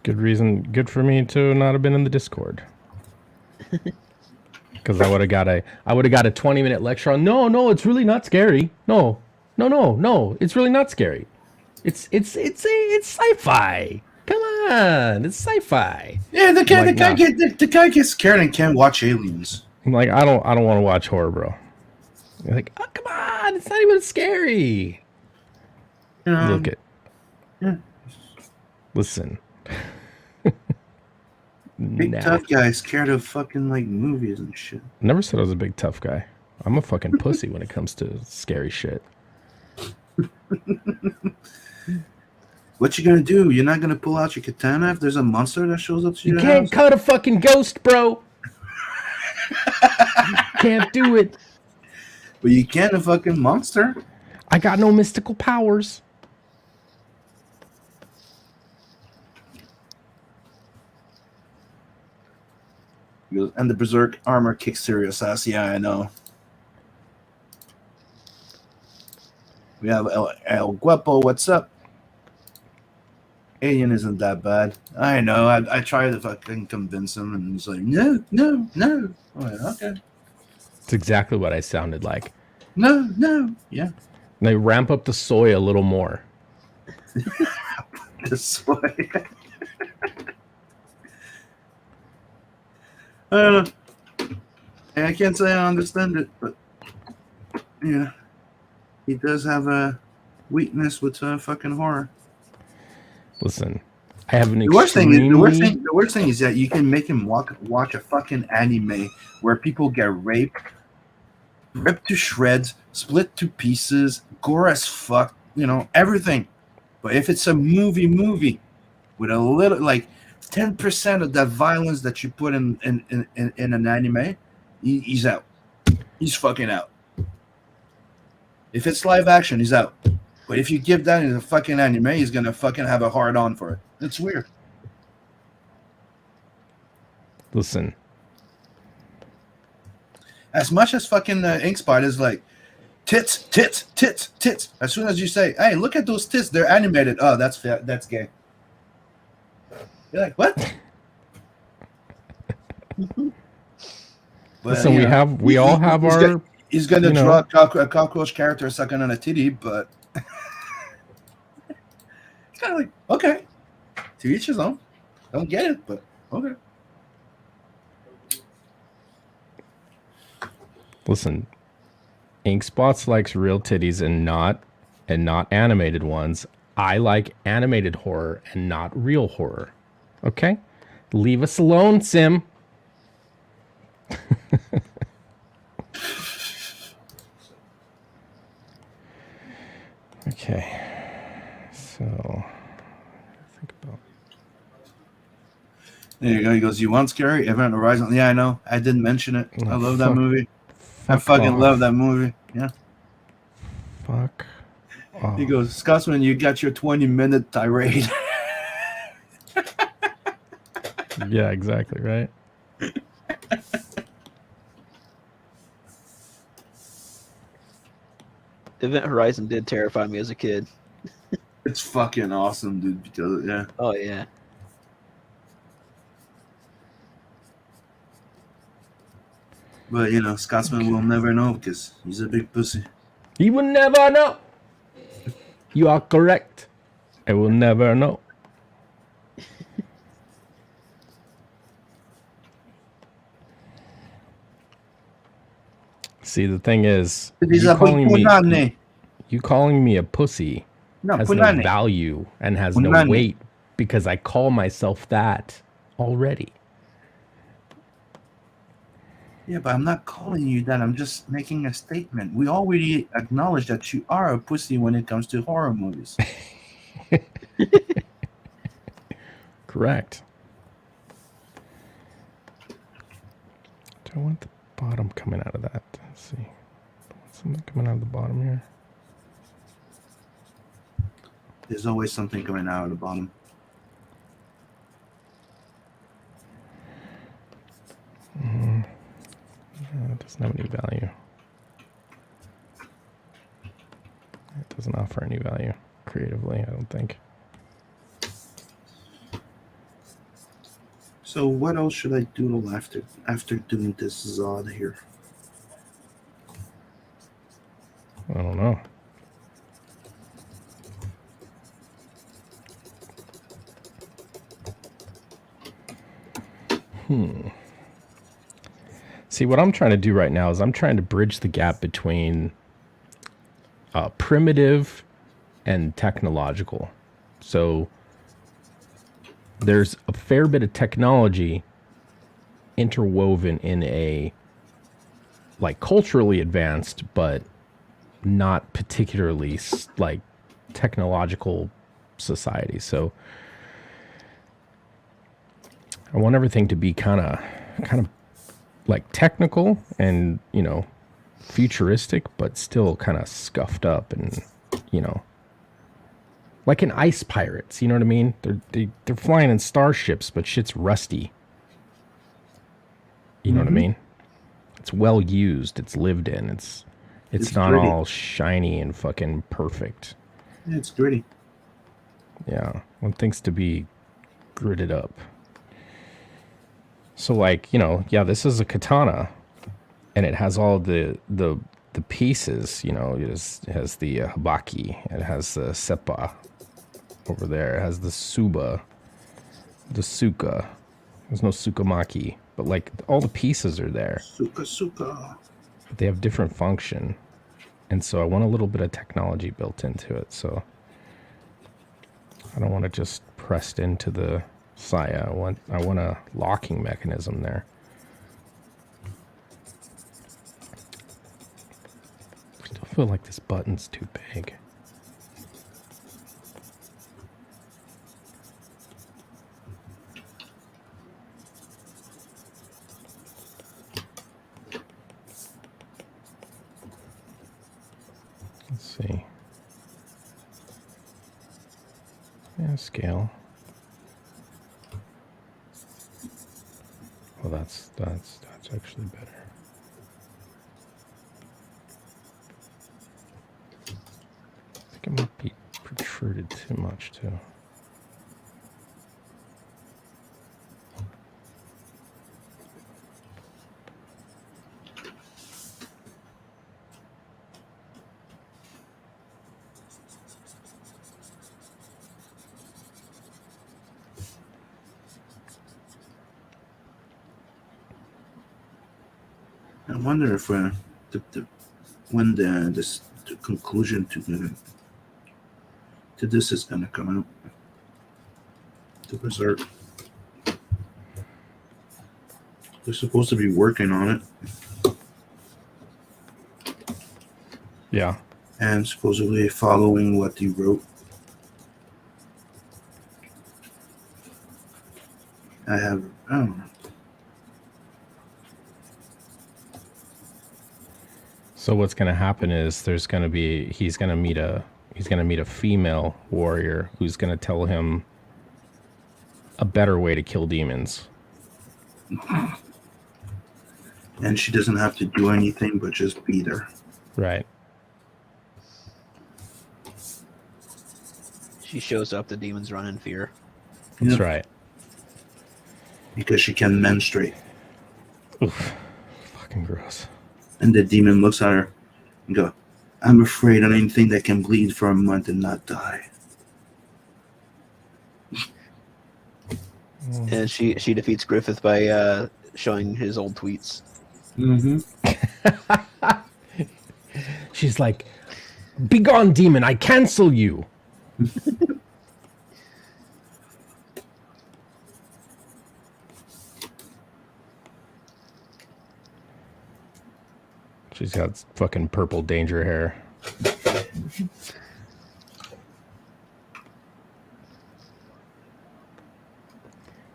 Good reason. Good for me to not have been in the Discord. Because I would have got a 20-minute lecture on. No, it's really not scary. No, it's really not scary. It's sci-fi. Come on, it's sci-fi. Yeah, the guy gets scared and can't watch Aliens. I'm like, I don't want to watch horror, bro. You're like, oh, come on, it's not even scary. Look it. Yeah. Listen. Big tough guy scared of fucking like movies and shit. Never said I was a big tough guy. I'm a fucking pussy when it comes to scary shit. What you gonna do? You're not gonna pull out your katana if there's a monster that shows up to you? You can't cut a fucking ghost, bro. Can't do it. But you can a fucking monster. I got no mystical powers. And the Berserk armor kicks serious ass. Yeah, I know. We have El Guapo. What's up? Alien isn't that bad. I know. I tried to fucking convince him, and he's like, no. I'm like, okay. It's exactly what I sounded like. No. Yeah. And they ramp up the soy a little more. The soy. I don't know. I can't say I understand it, but yeah, he does have a weakness with fucking horror. Listen, I have an the worst thing is that you can make him watch a fucking anime where people get raped, ripped to shreds, split to pieces, gore as fuck, everything. But if it's a movie with a little 10% of that violence that you put in an anime, he's out. He's fucking out. If it's live action, he's out. But if you give that in a fucking anime, he's gonna fucking have a hard on for it. It's weird. Listen. As much as fucking Ink Spider's like, tits. As soon as you say, hey, look at those tits, they're animated. Oh, that's gay. You're like, what? Listen, we all have our. He's gonna draw a cockroach character sucking on a titty, but it's kind of like, okay, to each his own. Don't get it, but okay. Listen, Ink Spots likes real titties and not animated ones. I like animated horror and not real horror. Okay? Leave us alone, Sim. Okay. So, think about. There you go. He goes, you want scary? Event Horizon. Yeah, I know. I didn't mention it. I love that movie. I fucking love that movie. Yeah. Fuck. Oh. He goes, Scotsman, you got your 20-minute tirade. Yeah, exactly, right? Event Horizon did terrify me as a kid. It's fucking awesome, dude, because, yeah. Oh, yeah. But, Scotsman will never know because he's a big pussy. He will never know. You are correct. I will never know. See, the thing is, you calling me a pussy has no value and has no weight because I call myself that already. Yeah, but I'm not calling you that. I'm just making a statement. We already acknowledge that you are a pussy when it comes to horror movies. Correct. Do I want the bottom coming out of that? Let's see. Something coming out of the bottom here. There's always something coming out of the bottom. It doesn't have any value. It doesn't offer any value creatively, I don't think. So what else should I doodle after doing this Zod here? I don't know. See, what I'm trying to do right now is I'm trying to bridge the gap between primitive and technological. So there's a fair bit of technology interwoven in a like culturally advanced but not particularly like technological society. So I want everything to be kind of like technical and, you know, futuristic, but still kind of scuffed up and, you know, like in Ice Pirates, you know what I mean? They're flying in starships, but shit's rusty. You know what I mean? It's well used. It's lived in. It's not gritty. all shiny and fucking perfect. Yeah, it's gritty. Yeah, I want things to be gritted up. So, like, you know, yeah, this is a katana, and it has all the pieces. You know, it has the habaki, it has the seppa over there, it has the suba, the suka. There's no sukamaki, but like all the pieces are there. Suka. But they have different function, and so I want a little bit of technology built into it. So I don't want to just pressed into the saya. I want a locking mechanism there. I still feel like this button's too big. Let's see. Yeah, scale. Well, that's actually better. I think it might be protruded too much too. I wonder if when the conclusion to this is gonna come out. The Berserk. They're supposed to be working on it. Yeah. And supposedly following what he wrote. I don't know. So what's going to happen is he's going to meet a female warrior who's going to tell him a better way to kill demons. And she doesn't have to do anything but just be there. Right. She shows up, the demons run in fear. That's right. Because she can menstruate. Oof. Fucking gross. And the demon looks at her and go, I'm afraid of anything that can bleed for a month and not die. And she defeats Griffith by showing his old tweets. Mm-hmm. She's like, "Begone, demon! I cancel you." She's got fucking purple danger hair.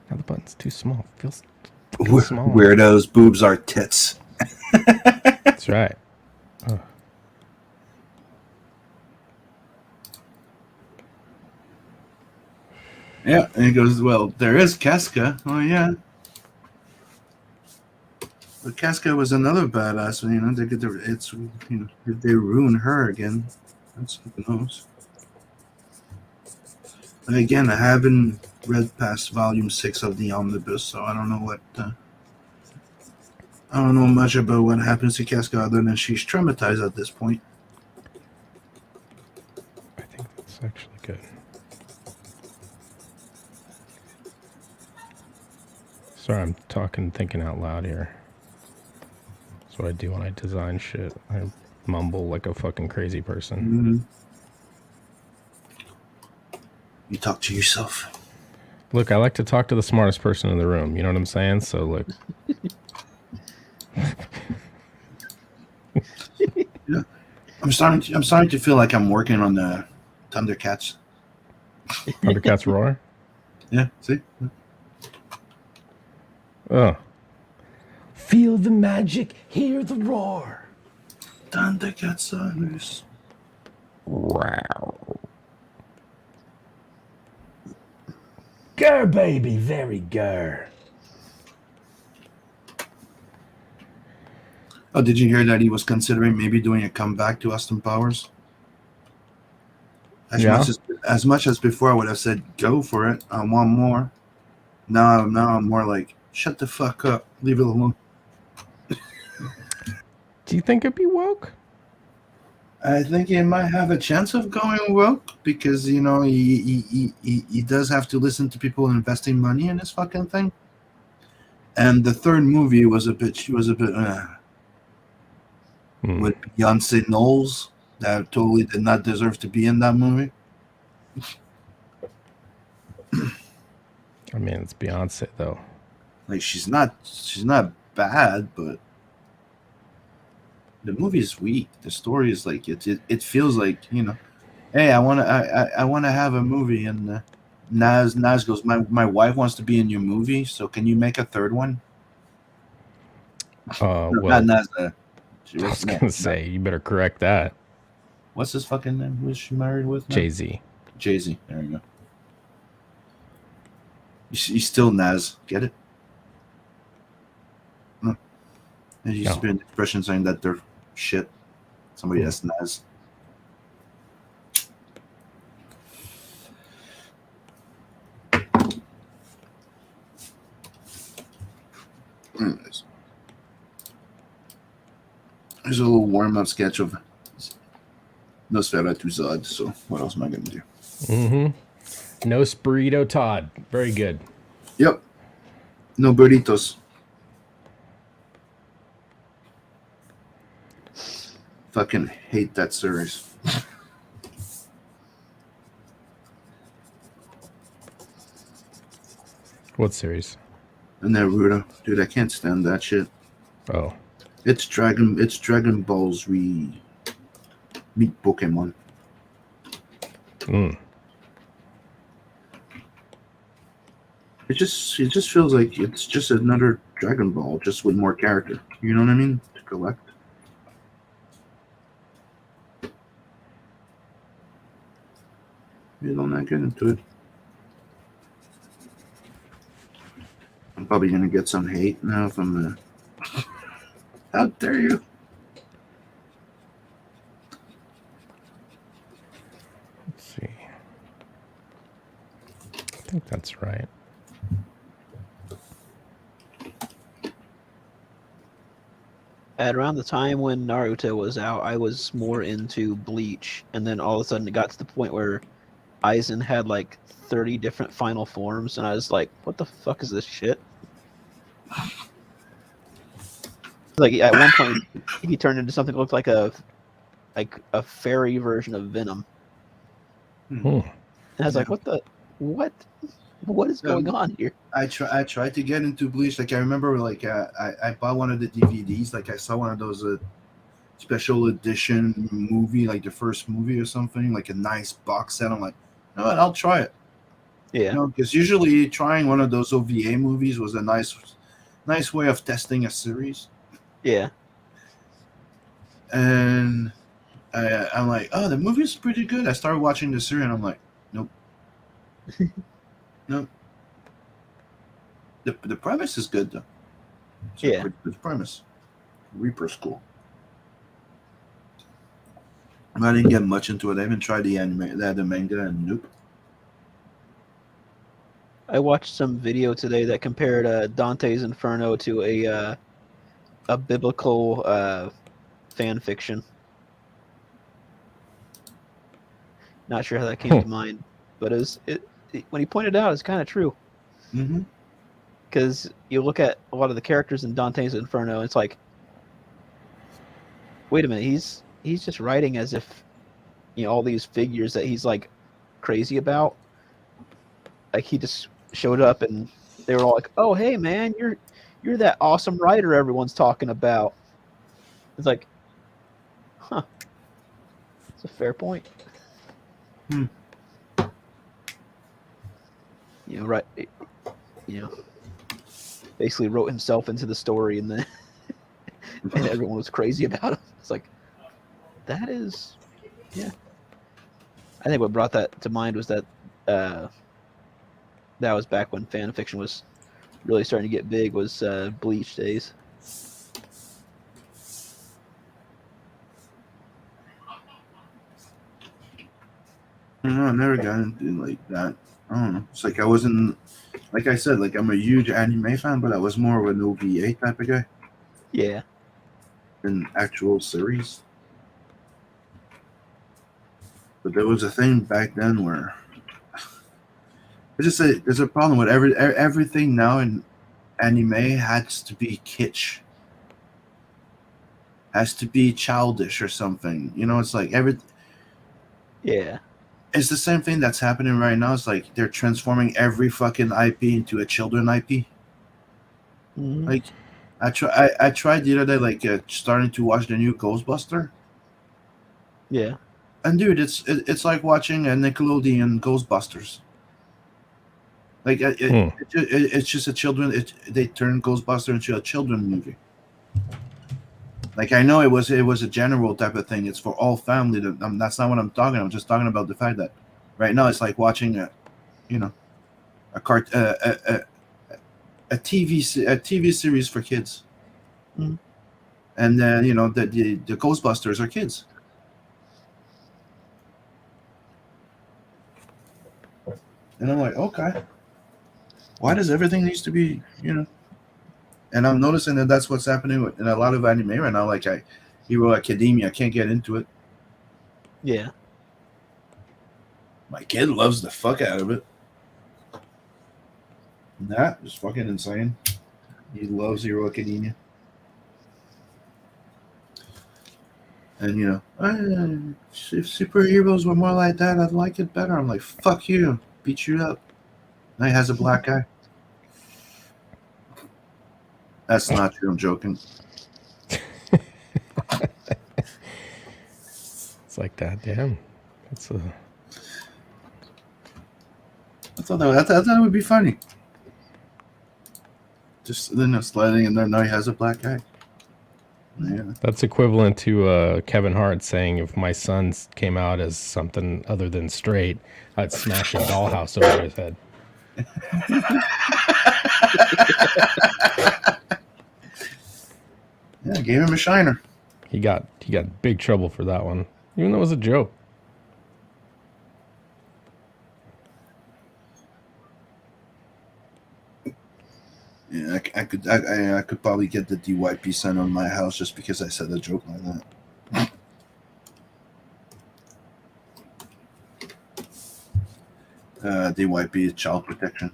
Now the button's too small. Feels small. Weirdos, boobs are tits. That's right. Oh. Yeah, and he goes, well, there is Casca. Oh, yeah. But Casca was another badass. You know, they get if they ruin her again, that's who knows. And again, I haven't read past volume 6 of the omnibus, so I don't know what. I don't know much about what happens to Casca other than she's traumatized at this point. I think that's actually good. Sorry, I'm thinking out loud here. That's what I do when I design shit. I mumble like a fucking crazy person. Mm-hmm. You talk to yourself. Look, I like to talk to the smartest person in the room. You know what I'm saying? So, look. Yeah, I'm starting to feel like I'm working on the Thundercats. Thundercats roar. Yeah, see. Oh. Feel the magic, hear the roar. Thundercats on this. Wow. Grr, baby, very grr. Oh, did you hear that he was considering maybe doing a comeback to Austin Powers? As much as before, I would have said go for it. I want more. Now I'm more like shut the fuck up, leave it alone. Do you think it'd be woke? I think he might have a chance of going woke because you know he does have to listen to people investing money in this fucking thing. And the third movie was a bit with Beyonce Knowles that totally did not deserve to be in that movie. I mean, it's Beyonce though. Like she's not bad, but the movie is weak. The story is like it feels like, you know, hey, I want to have a movie, and Nas goes, my wife wants to be in your movie, so can you make a third one? Well, not Nas. I was gonna say you better correct that. What's his fucking name? Who is she married with? Jay-Z. Jay-Z. There you go. He's still Nas. Get it? No. There used to be an expression saying that they're shit. Somebody that's Nas. Anyways. There's a little warm-up sketch of Nosferatu Zod, so what else am I going to do? Mm-hmm. No Burrito Todd. Very good. Yep. No burritos. Fucking hate that series. What series? Naruto. Dude, I can't stand that shit. Oh. It's Dragon Balls meet Pokemon. It just feels like it's just another Dragon Ball, just with more character. You know what I mean? To collect. You don't not get into it. I'm probably gonna get some hate now from how dare you? Let's see. I think that's right. At around the time when Naruto was out, I was more into Bleach, and then all of a sudden it got to the point where Aizen had like 30 different final forms, and I was like, "What the fuck is this shit?" Like at one point, he turned into something that looked like a fairy version of Venom, Hmm. and I was like, what is going on here?" I tried to get into Bleach. Like I remember, like I bought one of the DVDs. Like I saw one of those special edition movie, like the first movie or something, like a nice box set. I'm like, you know what? I'll try it. Yeah, You know, because usually trying one of those OVA movies was a nice way of testing a series. yeah, And I'm like, oh, the movie's pretty good. I started watching the series, and I'm like, nope, nope. The premise is good though. It's a Yeah. pretty good premise. Reaper's cool. I didn't get much into it. I even tried the anime, the manga, and nope. I watched some video today that compared Dante's Inferno to a biblical fan fiction. Not sure how that came to mind, but when he pointed it out, it's kind of true. Mm-hmm. Because you look at a lot of the characters in Dante's Inferno, it's like, wait a minute, he's just writing as if, all these figures that he's like crazy about, like he just showed up and they were all like, "Oh, hey man, you're that awesome writer everyone's talking about." It's like, huh, it's a fair point. Right? Basically wrote himself into the story, and then and everyone was crazy about him. It's like, that is, yeah. I think what brought that to mind was that that was back when fan fiction was really starting to get big, was Bleach days. I never got into like that. I don't know. It's like I wasn't, like I said, like I'm a huge anime fan, but I was more of an OVA type of guy Yeah. than actual series. But there was a thing back then where there's a problem with everything now in anime has to be kitsch, has to be childish or something. It's like Yeah. It's the same thing that's happening right now. It's like they're transforming every fucking IP into a children IP. Mm-hmm. Like I tried the other day, like starting to watch the new Ghostbuster. Yeah. And dude, it's like watching a Nickelodeon Ghostbusters. Like it's just a children. They turned Ghostbuster into a children movie. Like I know it was a general type of thing. It's for all family. That's not what I'm talking. I'm just talking about the fact that right now it's like watching a TV series for kids. Mm. And then the Ghostbusters are kids. And I'm like, okay, why does everything needs to be And I'm noticing that that's what's happening in a lot of anime right now. Like Hero Academia, I can't get into it. Yeah. My kid loves the fuck out of it. And that is fucking insane. He loves Hero Academia. And if superheroes were more like that, I'd like it better. I'm like, fuck you, beat you up. Now he has a black eye. That's not true. I'm joking. It's like that. Damn. That's a. I thought that would be funny. Just sliding in there. Now he has a black eye. Yeah. That's equivalent to Kevin Hart saying, "If my son came out as something other than straight, I'd smash a dollhouse over his head." Yeah, gave him a shiner. He got big trouble for that one, even though it was a joke. Yeah, I could probably get the DYP sent on my house just because I said a joke like that. DYP is child protection.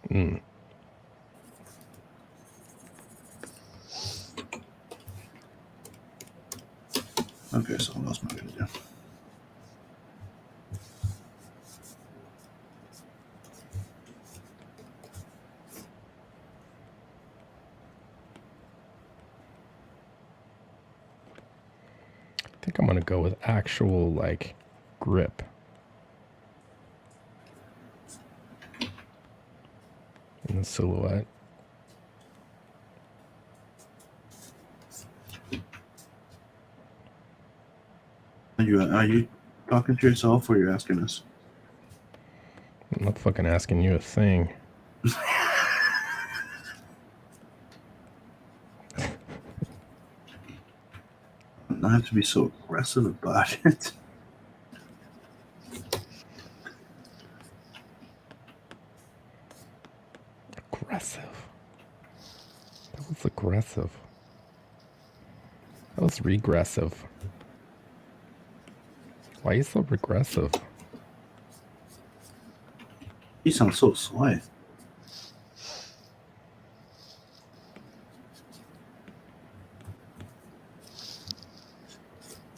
Mm. Okay, so what else am I gonna do? I think I'm gonna go with actual like grip. In the silhouette. Are you talking to yourself or you're asking us? I'm not fucking asking you a thing. I have to be so aggressive about it. Aggressive. That was aggressive. That was regressive. Why are you so regressive? You sound so sly.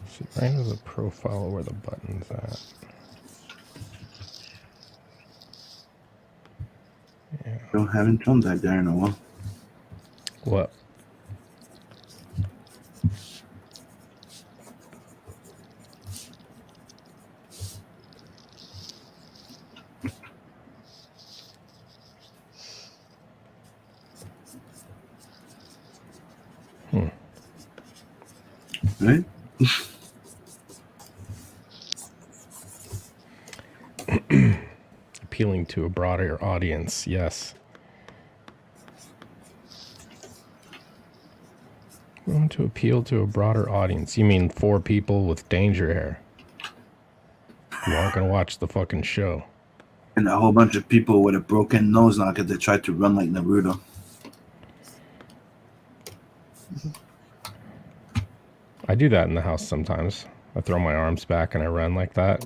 See, mine is a profile where the button's at. Yeah. I haven't done that there in a while. What? Right? Appealing to a broader audience, yes. We want to appeal to a broader audience. You mean 4 people with danger hair who aren't going to watch the fucking show. And a whole bunch of people with a broken nose now because they tried to run like Naruto. I do that in the house sometimes. I throw my arms back and I run like that.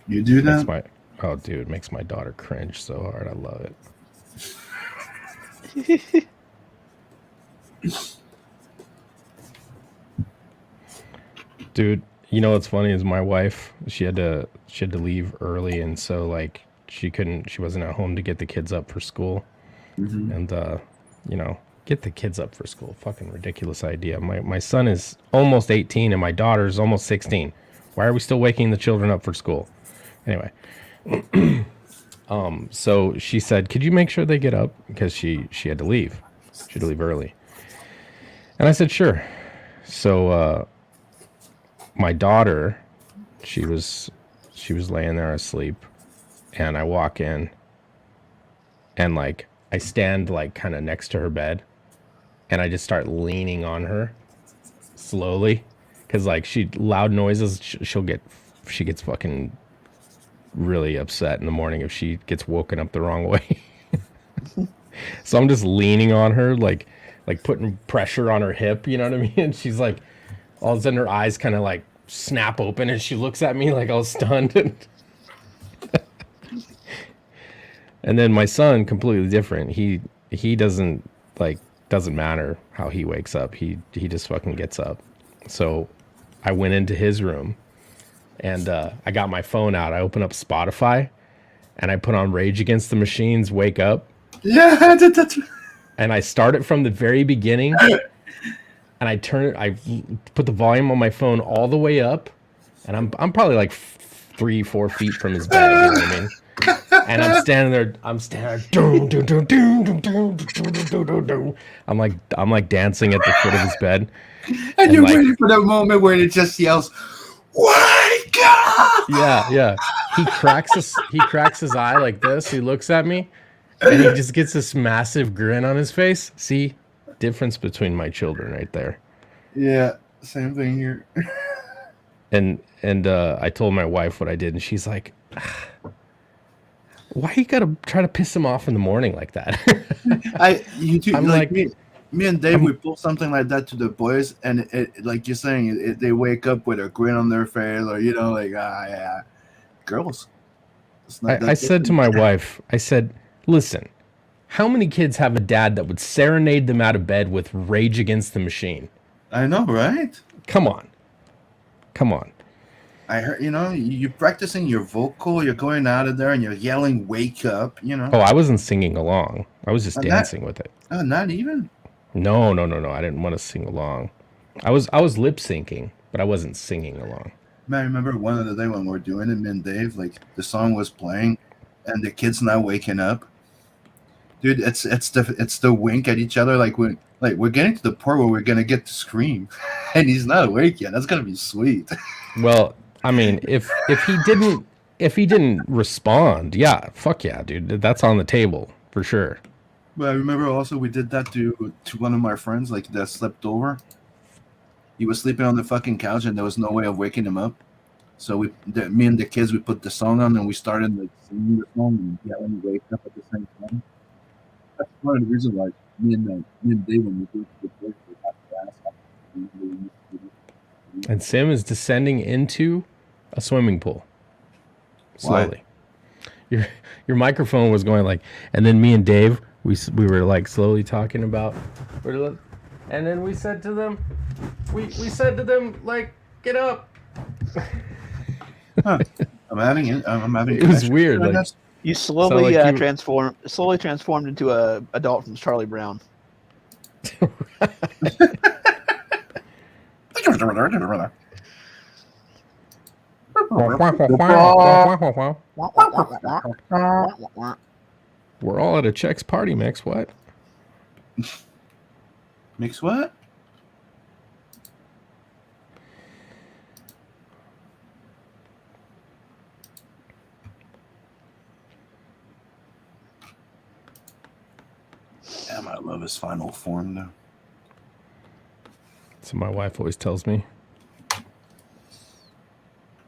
You do that? Oh, dude, it makes my daughter cringe so hard. I love it. Dude, you know what's funny is my wife, she had to leave early, and so like she wasn't at home to get the kids up for school. Mm-hmm. And you know, get the kids up for school. Fucking ridiculous idea. My son is almost 18 and my daughter's almost 16. Why are we still waking the children up for school? Anyway, so she said, could you make sure they get up? Because she had to leave. She had to leave early. And I said, sure. So my daughter, she was laying there asleep, and I walk in, and like I stand like kind of next to her bed, and I just start leaning on her slowly, because like loud noises, she gets fucking really upset in the morning if she gets woken up the wrong way. So I'm just leaning on her, like putting pressure on her hip, you know what I mean? And she's like, all of a sudden her eyes kind of like snap open, and she looks at me like I was stunned. And then my son, completely different. He doesn't matter how he wakes up. He just fucking gets up. So I went into his room, and I got my phone out. I opened up Spotify, and I put on Rage Against the Machine's Wake Up. Yeah, that's... And I start it from the very beginning, and I put the volume on my phone all the way up, and I'm probably like 3-4 feet from his bed, you know what I mean? And I'm standing there, I'm like dancing at the foot of his bed. And you're like, waiting for that moment where it just yells, "Wake up!" Yeah. He cracks his eye like this. He looks at me, and he just gets this massive grin on his face. See, difference between my children right there. Yeah, same thing here. And I told my wife what I did, and she's like, Why you gotta try to piss him off in the morning like that? You two, I'm like like- me and Dave, we pull something like that to the boys, and it like you're saying, they wake up with a grin on their face, or like yeah, girls. It's not that I said to different. my wife, I said, listen, how many kids have a dad that would serenade them out of bed with Rage Against the Machine? I know, right? Come on. I heard, you're practicing your vocal, you're going out of there and you're yelling, wake up, Oh, I wasn't singing along. I was just And dancing with it. Oh, not even? No. I didn't want to sing along. I was lip syncing, but I wasn't singing along. Man, I remember one of the day when we were doing it, me and Dave, like the song was playing and the kid's not waking up. Dude, it's the wink at each other, like we're getting to the point where we're gonna get to scream and he's not awake yet. That's gonna be sweet. Well, I mean, if he didn't respond, yeah, fuck yeah, dude. That's on the table for sure. But I remember also we did that to one of my friends, like that slept over. He was sleeping on the fucking couch and there was no way of waking him up. So me and the kids, we put the song on and we started like singing the song and yelling wake up at the same time. That's one of the reasons why me and Dave, when we go to the place, we have to ask. And Sim is descending into a swimming pool. Slowly. Your microphone was going like, and then me and Dave, we were like slowly talking about, and then we said to them, we said to them like, get up. Huh. I'm having it. It was weird. Like, You slowly So, like, transformed into a adult from Charlie Brown. we're all at a Chex party mix. What? Mix what? Damn, I love his final form though. So my wife always tells me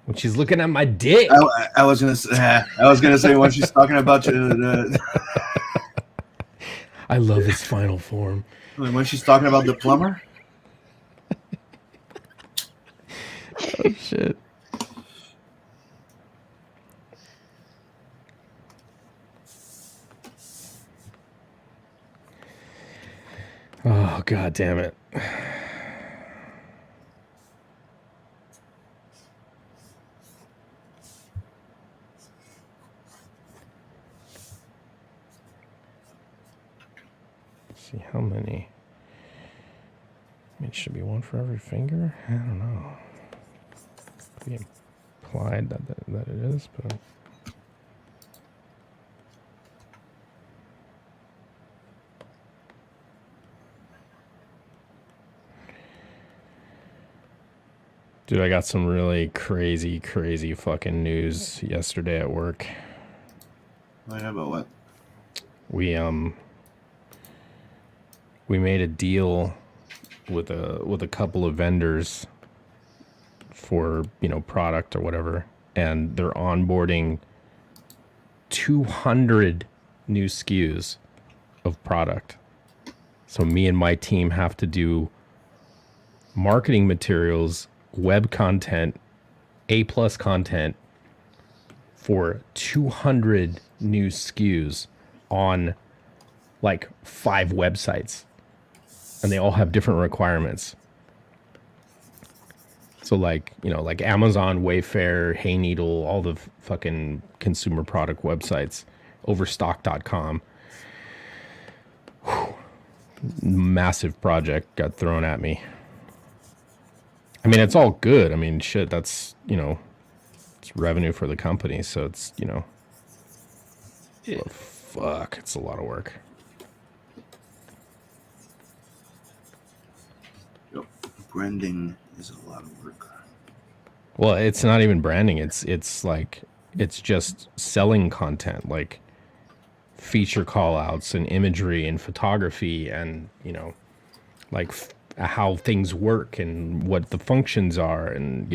when she's looking at my dick. I was gonna say when she's talking about you, I love his final form. when she's talking about the plumber. Oh shit. Oh god damn it. See how many. It should be one for every finger. I don't know. Be implied that it is, but dude, I got some really crazy fucking news yesterday at work. Oh, yeah, about what? We made a deal with a couple of vendors for, product or whatever, and they're onboarding 200 new SKUs of product. So me and my team have to do marketing materials, web content, A+ content for 200 new SKUs on like 5 websites. And they all have different requirements. So like Amazon, Wayfair, Hayneedle, all the fucking consumer product websites, Overstock.com. Whew. Massive project got thrown at me. I mean, it's all good. I mean, shit, that's, it's revenue for the company. So it's, but fuck, it's a lot of work. Branding is a lot of work. Well, it's not even branding. It's just selling content, like feature call outs and imagery and photography and, like how things work and what the functions are and,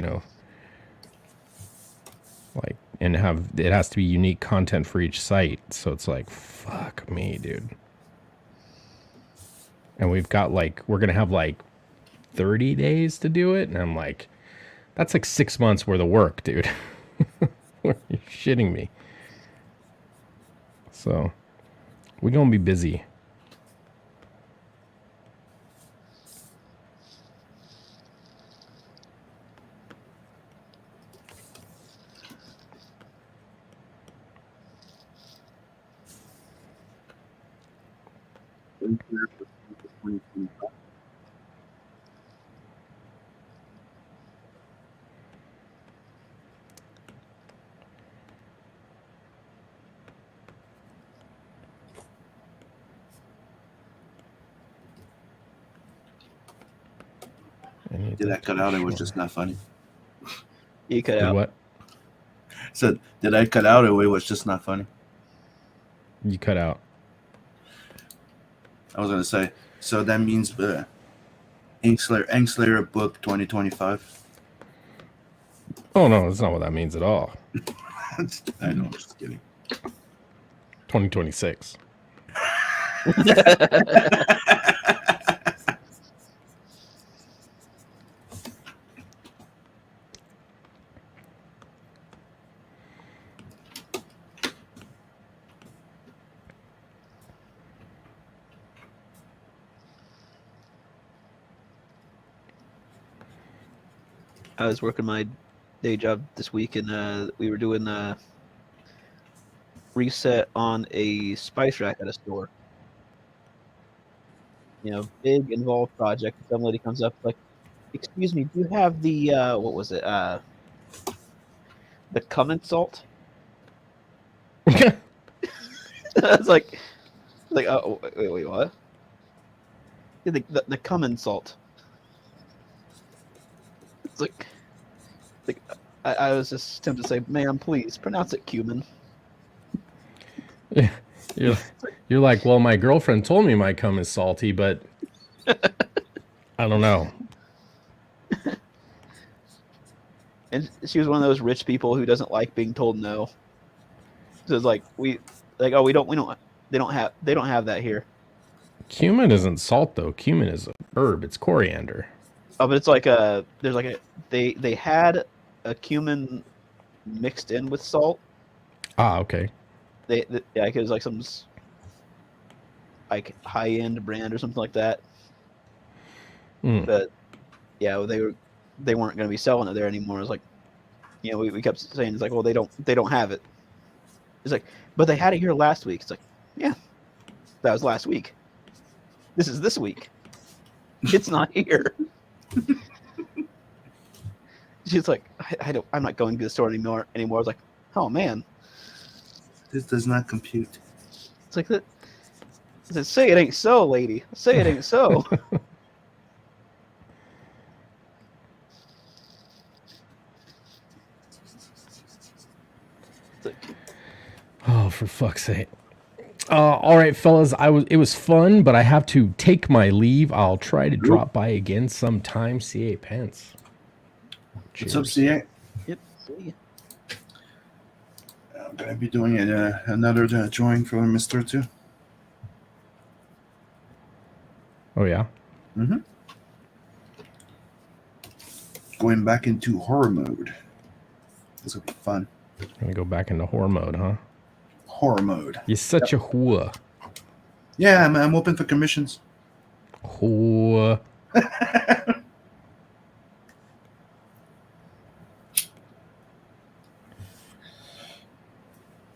like and it has to be unique content for each site. So it's like, fuck me, dude. And we're gonna have like 30 days to do it, and I'm like, that's like 6 months worth of work, dude. You're shitting me. So we're gonna be busy. Did I cut out? It was just not funny. You cut Did out. what? Said, did I cut out? It was just not funny. You cut out. I was gonna say. So that means Inkslayer book 2025. Oh no, that's not what that means at all. I know. I'm just kidding. 2026. I was working my day job this week, and we were doing reset on a spice rack at a store. You know, big involved project. Some lady comes up like, "Excuse me, do you have the what was it? The cumin salt?" I was like, oh, wait, what? Yeah, the cumin salt. It's like I was just tempted to say, "Ma'am, please pronounce it cumin." Yeah, you're like, well, my girlfriend told me my cum is salty, but I don't know. And she was one of those rich people who doesn't like being told no. So it's like they don't have that here. Cumin isn't salt though. Cumin is a herb. It's coriander. Oh, but it's like they had a cumin mixed in with salt. Ah, okay. Yeah, it was like some like high end brand or something like that. Mm. But yeah, they weren't going to be selling it there anymore. It was like, you know, we kept saying it's like, well, they don't have it. It's like, but they had it here last week. It's like, yeah, that was last week. This is this week. It's not here. She's like, I'm not going to the store anymore. I was like, oh man, This does not compute. it's like that. I said, say it ain't so, lady. Say it ain't so. Oh, for fuck's sake. All right, fellas. It was fun, but I have to take my leave. I'll try to drop by again sometime. CA Pence. What's up, CA? Yep. See. I'm gonna be doing another drawing for Mr. 2. Oh yeah. Mm-hmm. Going back into horror mode. This will be fun. Gonna go back into horror mode, huh? Horror mode. You're such a whore. Yeah, I'm open for commissions. Whore.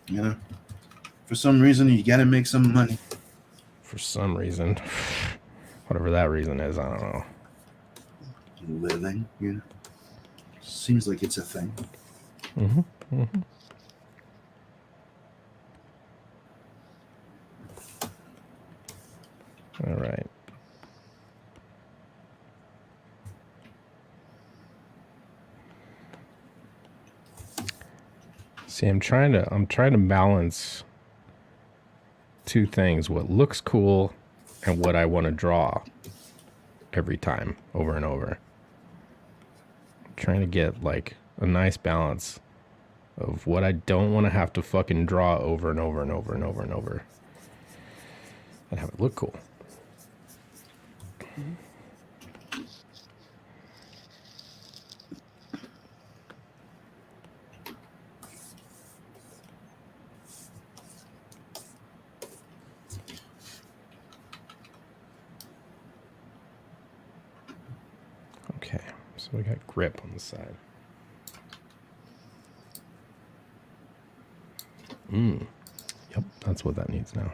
You know, for some reason you gotta make some money. For some reason, whatever that reason is, I don't know. Living, you know, seems like it's a thing. Mm-hmm. Mm-hmm. All right. See, I'm trying to balance two things: what looks cool and what I want to draw every time, over and over. I'm trying to get like a nice balance of what I don't want to have to fucking draw over and over and over and over and over. And have it look cool. Okay, so we got grip on the side. Yep, that's what that needs now.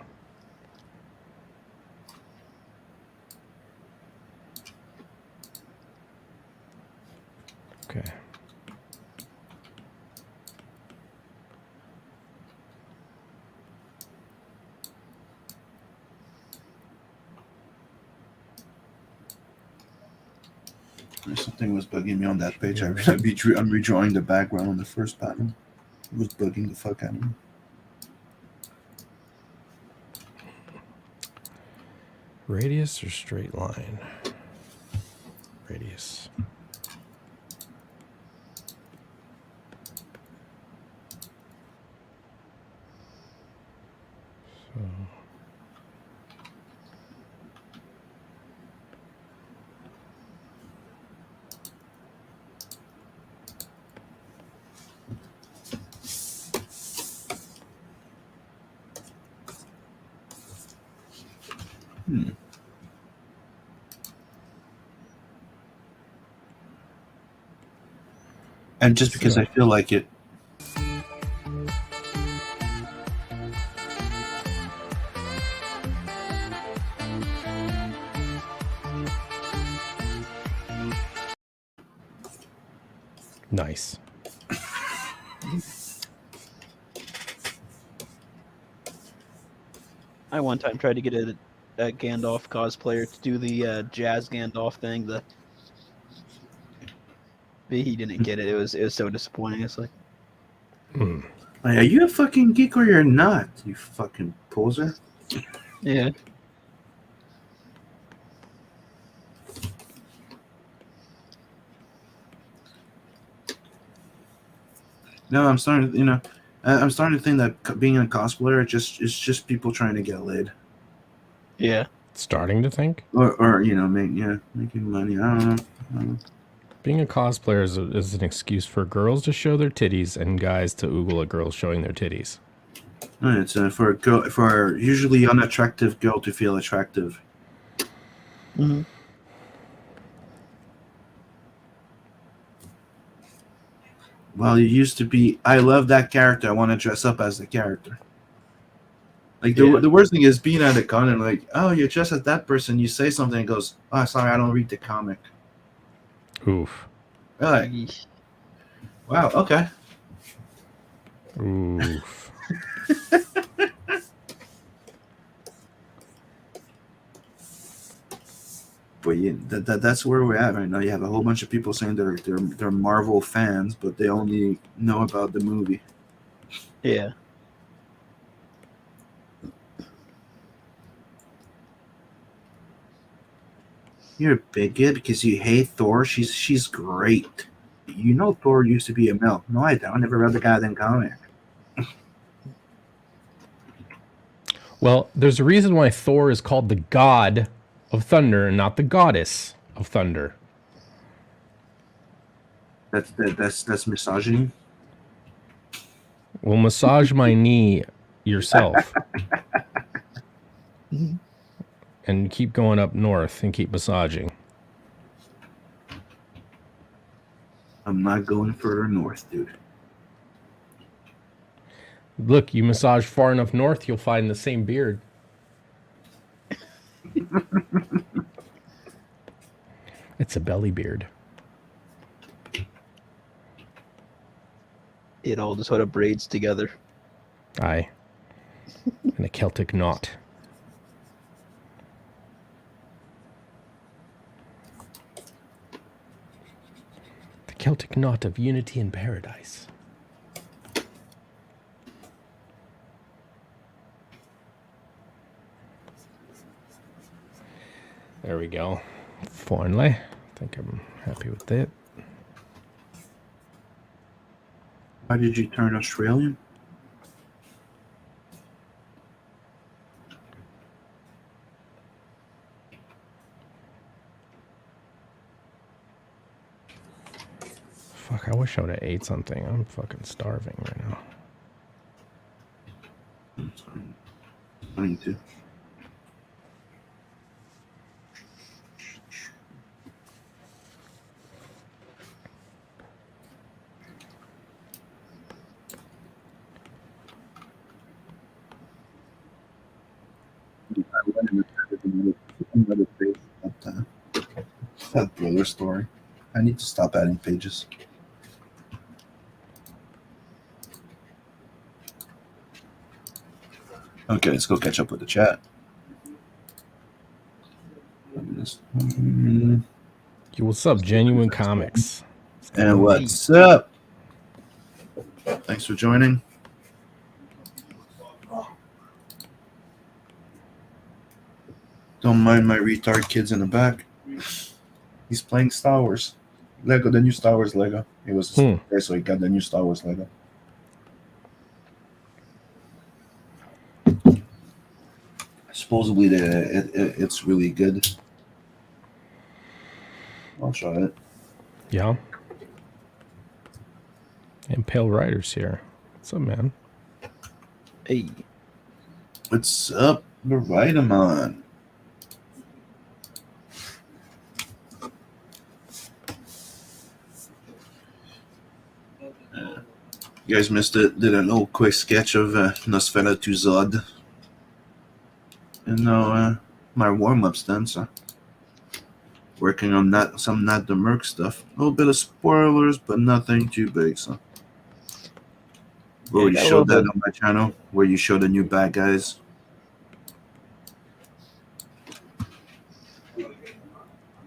Okay. Something was bugging me on that page. I'm redrawing the background on the first panel. It was bugging the fuck out of me. Radius or straight line? Radius. So. And just because I feel like it. Nice. I one time tried to get a Gandalf cosplayer to do the jazz Gandalf thing. But he didn't get it. It was so disappointing. It's like, Like, are you a fucking geek or you're not? You fucking poser. yeah. No, I'm starting to, I'm starting to think that being a cosplayer is just people trying to get laid. Yeah. Starting to think? Or making money. I don't know. Being a cosplayer is an excuse for girls to show their titties and guys to oogle at girls showing their titties. It's for a girl, for a usually unattractive girl to feel attractive. Mm-hmm. Well, it used to be, I love that character. I want to dress up as the character. Like, the worst thing is being at a con and like, oh, you're dressed as that person. You say something and goes, oh, sorry, I don't read the comic. Oof. You're like, wow, okay. Oof. But yeah, that's where we're at right now. You have a whole bunch of people saying they're Marvel fans, but they only know about the movie. Yeah. You're a bigot because you hate Thor. She's great. You know Thor used to be a male. No, I don't. I never read the goddamn comic. Well, there's a reason why Thor is called the god of thunder and not the goddess of thunder. That's misogyny. Well, massage my knee yourself. And keep going up north and keep massaging. I'm not going further north, dude. Look, you massage far enough north, you'll find the same beard. It's a belly beard. It all just sort of braids together. Aye. And a Celtic knot. The Celtic knot of unity and paradise. There we go. Finally. I think I'm happy with that. Why did you turn Australian? Fuck, I wish I would have ate something. I'm fucking starving right now. I'm sorry. I need to. That brother story. I need to stop adding pages. Okay, let's go catch up with the chat. Yo, what's up, Genuine Comics? And what's up? Thanks for joining. Don't mind my retard kids in the back. He's playing Star Wars. Lego, the new Star Wars Lego. It was there, so he got the new Star Wars Lego. Supposedly, it's really good. I'll try it. Yeah. And Pale Rider's here. What's up, man? Hey. What's up, the Riderman? You guys missed it. Did a little quick sketch of Nosferatu Zod. And now my warm-up's done, so working on that, some Not the Merc stuff. A little bit of spoilers, but nothing too big, so. We already showed that on my channel, where you show the new bad guys.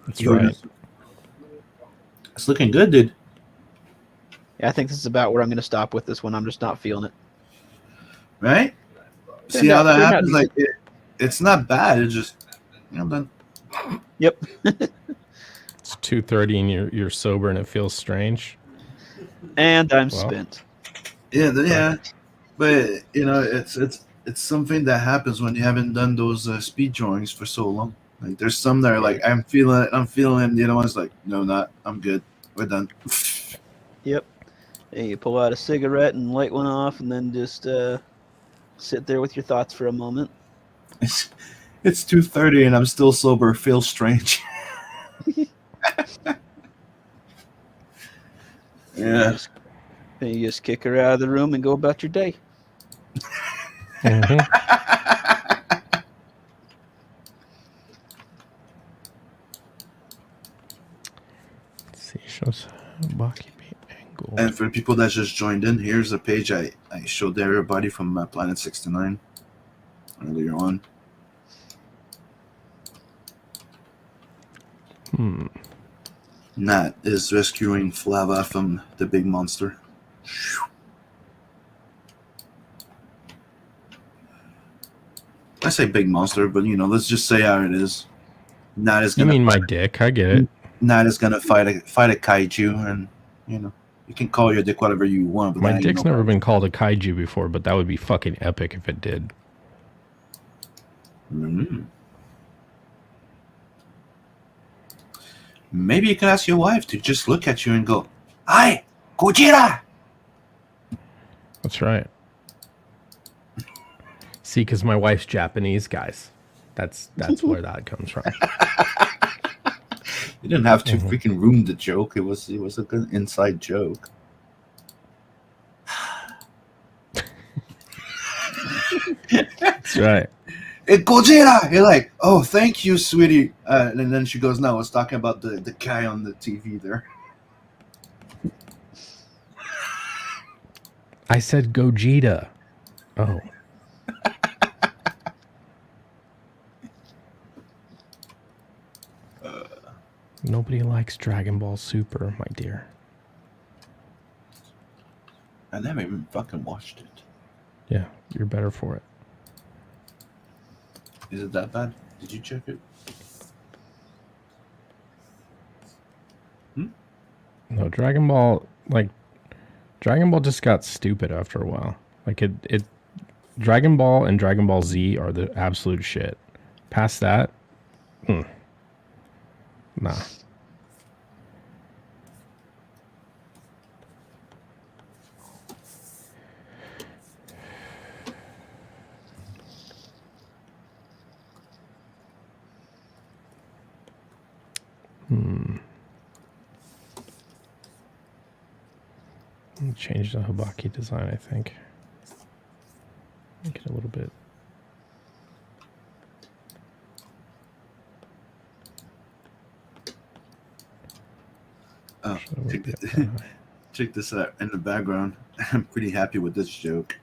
That's right. It's looking good, dude. Yeah, I think this is about where I'm going to stop with this one. I'm just not feeling it. Right? See how that happens? Like, it's not bad. It's just, I'm done. Yep. It's 2:30 and you're sober and it feels strange. And I'm spent. Yeah. But you know, it's something that happens when you haven't done those speed drawings for so long. Like, there's some that are like, I'm feeling it. The other one's like, no, not. I'm good. We're done. Yep. And you pull out a cigarette and light one off, and then just sit there with your thoughts for a moment. It's 2:30 and I'm still sober. Feels strange. Yeah. You just kick her out of the room and go about your day. Mm-hmm. Let's see, shows Baki angle. And for people that just joined in, here's a page I showed everybody from Planet 69 earlier on. Nat is rescuing Flava from the big monster. I say big monster, but you know, let's just say how it is. Nat is gonna. You mean my dick? I get it. Nat is gonna fight a kaiju, and you know, you can call your dick whatever you want. But My dick's never been called a kaiju before, but that would be fucking epic if it did. Mm-hmm. Maybe you can ask your wife to just look at you and go, "Hi, Gojira." That's right. See, because my wife's Japanese, guys. That's where that comes from. You didn't have to freaking ruin the joke. It was a good inside joke. That's right. It Gojira. You're like, oh, thank you, sweetie. And then she goes, no, I was talking about the guy on the TV there. I said Gogeta. Oh. Nobody likes Dragon Ball Super, my dear. I never even fucking watched it. Yeah, you're better for it. Is it that bad? Did you check it? No, Dragon Ball Dragon Ball just got stupid after a while. Like it Dragon Ball and Dragon Ball Z are the absolute shit. Past that, nah. Change the Hibaki design, I think. Make it a little bit. Oh, check this out in the background. I'm pretty happy with this joke.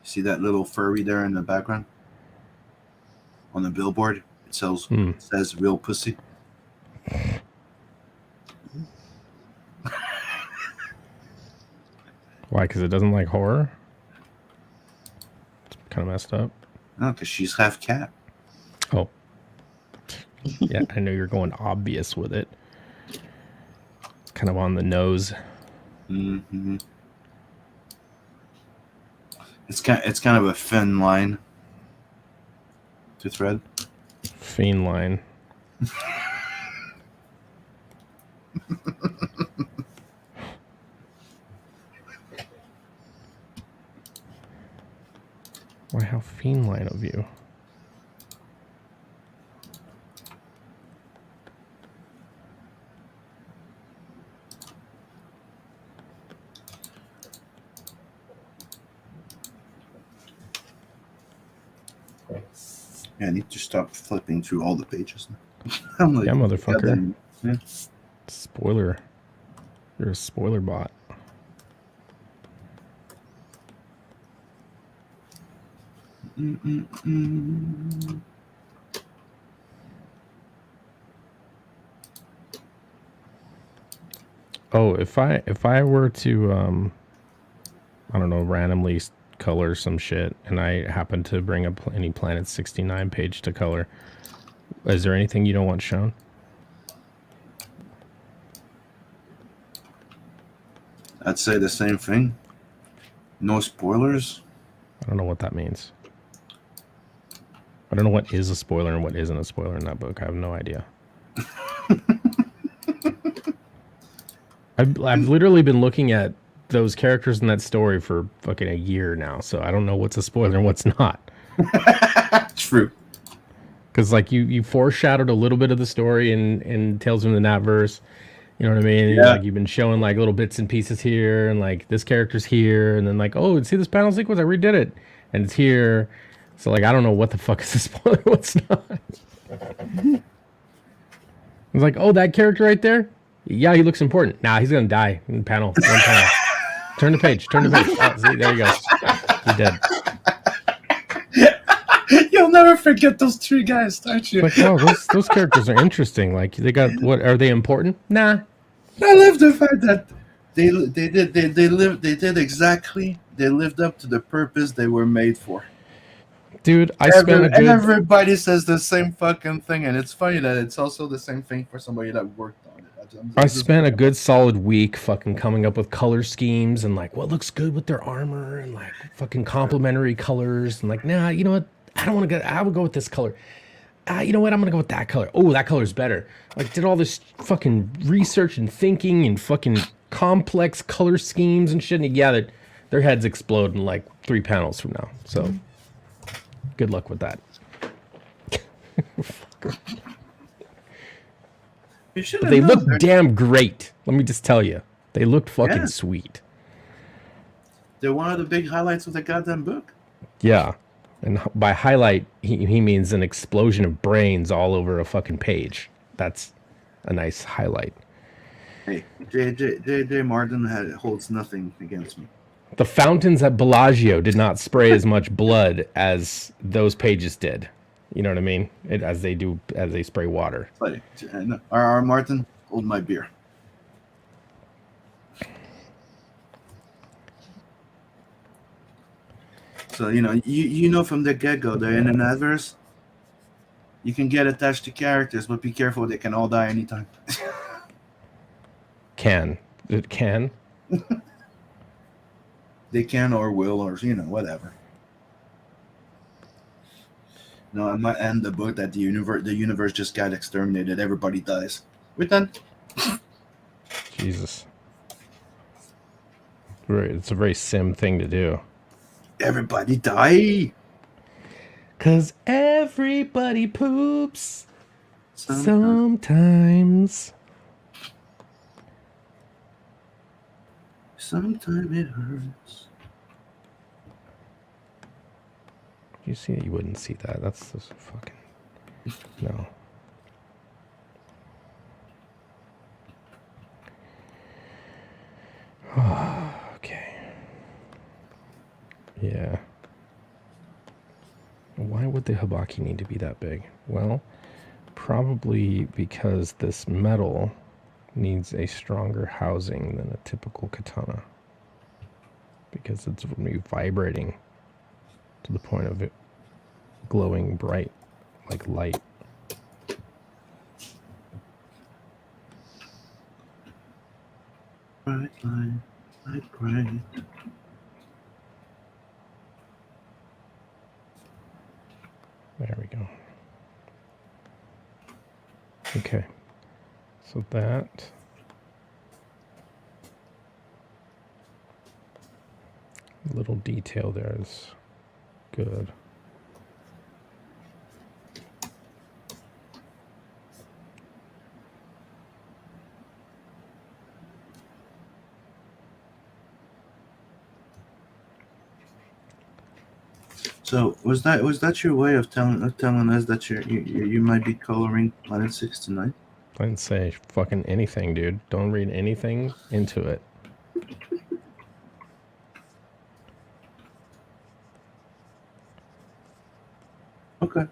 See that little furry there in the background? On the billboard, it says real pussy. Why? Because it doesn't like horror? It's kind of messed up. No, because she's half cat. Oh. Yeah, I know you're going obvious with it. It's kind of on the nose. Mm-hmm. It's kind of a thin line to thread. Fiend line. Why, how fiend line of you? Yeah, I need to stop flipping through all the pages now. I'm like, yeah, motherfucker. Yeah. Spoiler. You're a spoiler bot. Oh, if I were to I don't know, randomly color some shit and I happen to bring up any Planet 69 page to color, is there anything you don't want shown? I'd say the same thing. No spoilers. I don't know what that means. I don't know what is a spoiler and what isn't a spoiler in that book. I have no idea. I've literally been looking at those characters in that story for fucking a year now, so I don't know what's a spoiler and what's not. True. Because like you foreshadowed a little bit of the story in Tales from the Natverse. You know what I mean? Yeah. Like you've been showing like little bits and pieces here, and like this character's here, and then like, oh, see this panel sequence? I redid it, and it's here. So like I don't know what the fuck is a spoiler, what's not. It's like, oh, that character right there? Yeah, he looks important. Nah, he's gonna die in the panel. One panel. Turn the page. Turn the page. Oh, see, there you go. He's dead. You'll never forget those three guys, aren't you? Like, oh, those characters are interesting. Like, they got what? Are they important? Nah. I love the fact that they lived up to the purpose they were made for. Dude, everybody says the same fucking thing, and it's funny that it's also the same thing for somebody that worked on it. I spent a good solid week fucking coming up with color schemes and like what looks good with their armor and like fucking complementary colors and like, nah, you know what? I don't want to go. I would go with this color. You know what? I'm gonna go with that color. Oh, that color's better. Like, did all this fucking research and thinking and fucking complex color schemes and shit. And yeah, their heads explode in like 3 panels from now. So, good luck with that. But they look damn great. Let me just tell you, they looked fucking sweet. They're one of the big highlights of the goddamn book. Yeah. And by highlight, he means an explosion of brains all over a fucking page. That's a nice highlight. Hey, J.J. Martin holds nothing against me. The fountains at Bellagio did not spray as much blood as those pages did. You know what I mean? As they spray water. R.R. Martin, hold my beer. So, you know from the get-go, they're in an adverse. You can get attached to characters, but be careful, they can all die anytime. It can. they can or will or whatever. No, I might end the book that the universe just got exterminated. Everybody dies. We're done. Jesus. It's a very sim thing to do. Everybody die. 'Cause everybody poops sometimes. Sometimes it hurts. You see it? You wouldn't see that. That's just fucking... No. Okay. Yeah. Why would the Habaki need to be that big? Well, probably because this metal needs a stronger housing than a typical katana. Because it's going to be vibrating to the point of it glowing bright like light. Bright light, bright. There we go. Okay. So that little detail there is good. So was that your way of telling us that you might be coloring Planet 69? I didn't say fucking anything, dude. Don't read anything into it. Okay.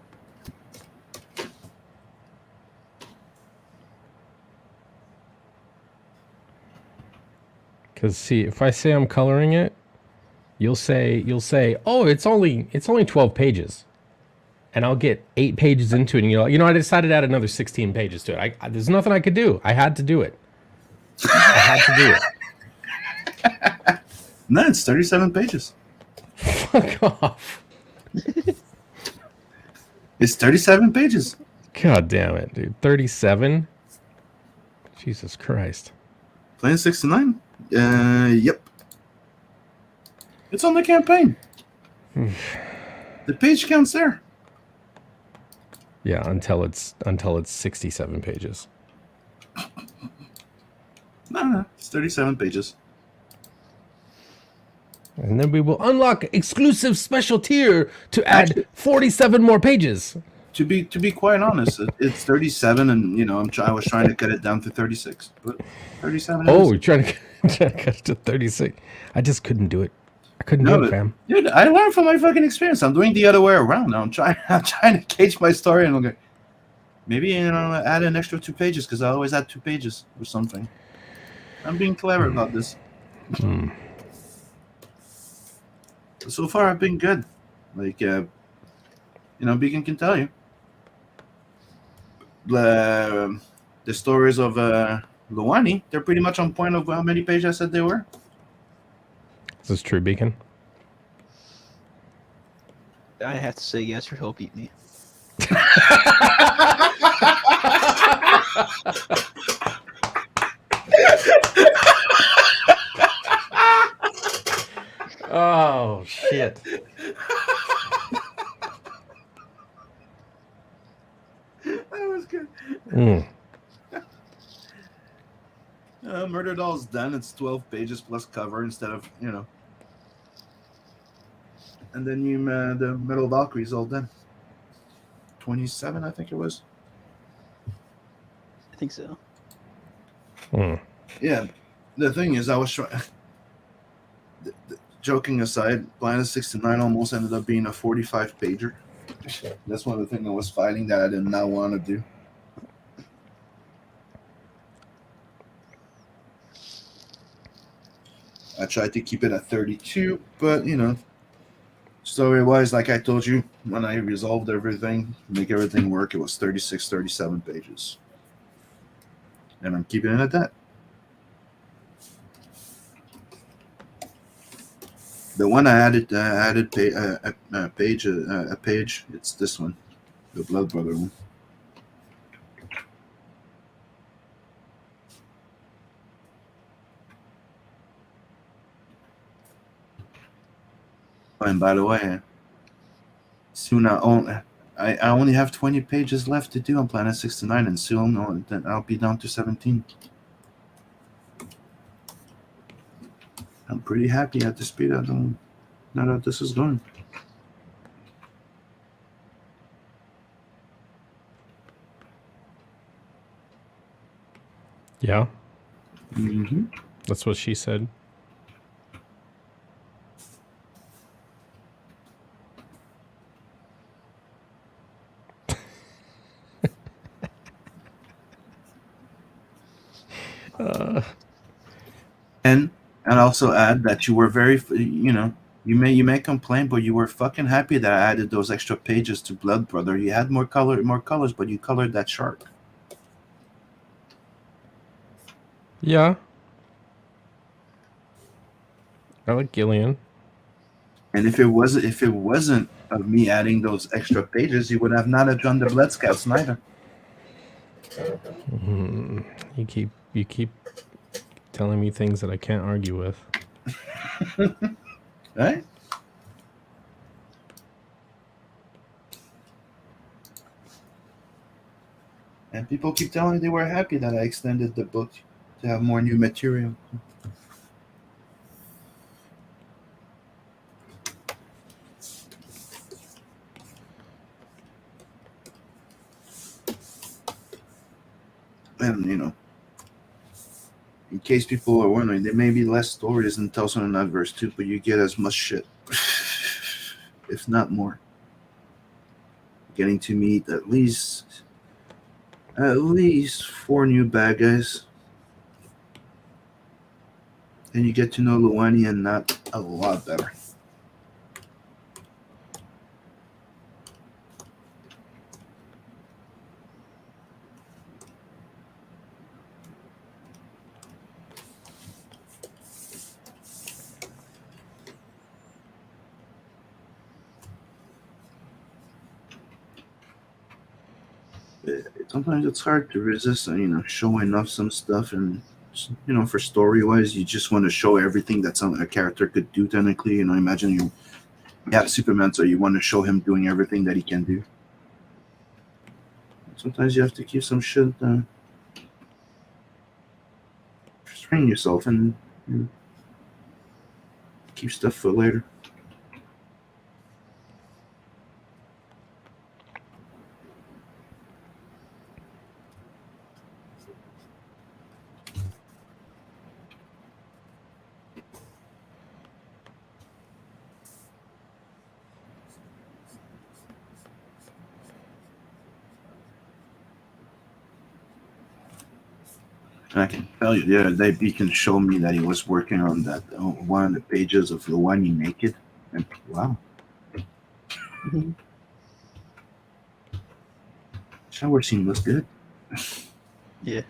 Because see, if I say I'm coloring it, you'll say, oh, it's only 12 pages, and I'll get 8 pages into it, and I decided to add another 16 pages to it. There's nothing I could do. I had to do it. I had to do it. No, it's 37 pages. Fuck off. It's 37 pages. God damn it, dude. 37? Jesus Christ. Planet 69? Yep. It's on the campaign. The page count's there. Yeah, until it's 67 pages. No, it's 37 pages. And then we will unlock exclusive special tier to add 47 more pages. To be quite honest, it's 37, and I was trying to cut it down to 36, but 37. Oh, you're trying to cut it to 36. I just couldn't do it. I couldn't do it, fam. Dude, I learned from my fucking experience. I'm doing the other way around now. I'm trying to cage my story, and I'm like, maybe add an extra 2 pages because I always add 2 pages or something. I'm being clever about this. So far, I've been good. Like, Beacon can tell you. The stories of Luani, they're pretty much on point of how many pages I said they were. Is this true, Beacon? I have to say yes, or he'll beat me. Oh, shit. That was good. Murder Doll's done. It's 12 pages plus cover instead of, And then the Metal Valkyrie's all done. 27, I think it was. I think so. Yeah. The thing is, I was trying... Joking aside, Planet 69 almost ended up being a 45-pager. That's one of the things I was fighting that I did not want to do. I tried to keep it at 32, but, story-wise, like I told you, when I resolved everything, make everything work, it was 36, 37 pages. And I'm keeping it at that. The one I added, a page. It's this one, the Blood Brother one. Oh, and by the way, soon I only have 20 pages left to do on Planet 69, and soon then I'll be down to 17. I'm pretty happy at the speed now that this is going. Yeah, Mm-hmm. that's what she said. And also add that you were very, you may complain, but you were fucking happy that I added those extra pages to Blood Brother. You had more colors, but you colored that shark. Yeah. I like Gillian. And if it wasn't of me adding those extra pages, you would have not have done the Blood Scouts neither. You keep telling me things that I can't argue with. Right? And people keep telling me they were happy that I extended the book to have more new material. And in case people are wondering, there may be less stories in Tales from the Nightverse too, but you get as much shit, if not more. Getting to meet at least 4 new bad guys. And you get to know Luani and not a lot better. Sometimes it's hard to resist, showing off some stuff, and for story wise, you just want to show everything that a character could do. Technically, imagine you have Superman, so you want to show him doing everything that he can do. Sometimes you have to keep some shit, restrain yourself, and keep stuff for later. I can tell you, the other day, Beacon showed me that he was working on that one of the pages of the one you naked, and wow, shower scene looks good. Yeah,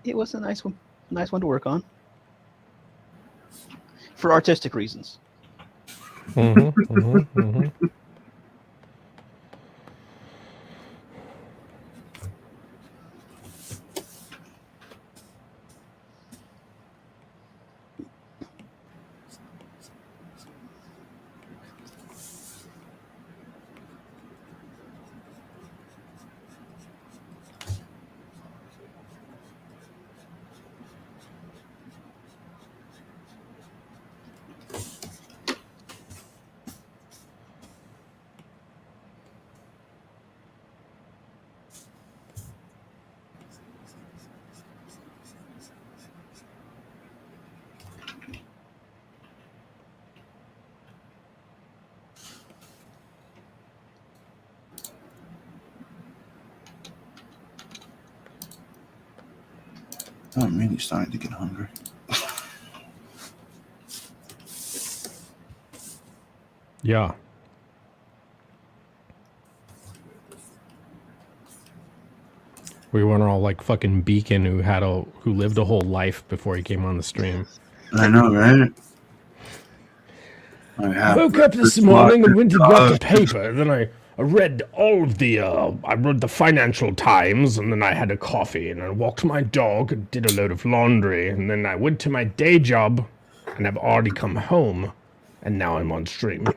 it was a nice one to work on for artistic reasons. I'm really starting to get hungry. Yeah. We weren't all like fucking Beacon who lived a whole life before he came on the stream. I know, right? I have Woke up this morning and went and got the paper. Then I read all of the, I read the Financial Times, and then I had a coffee, and I walked my dog, and did a load of laundry, and then I went to my day job, and I've already come home, and now I'm on stream.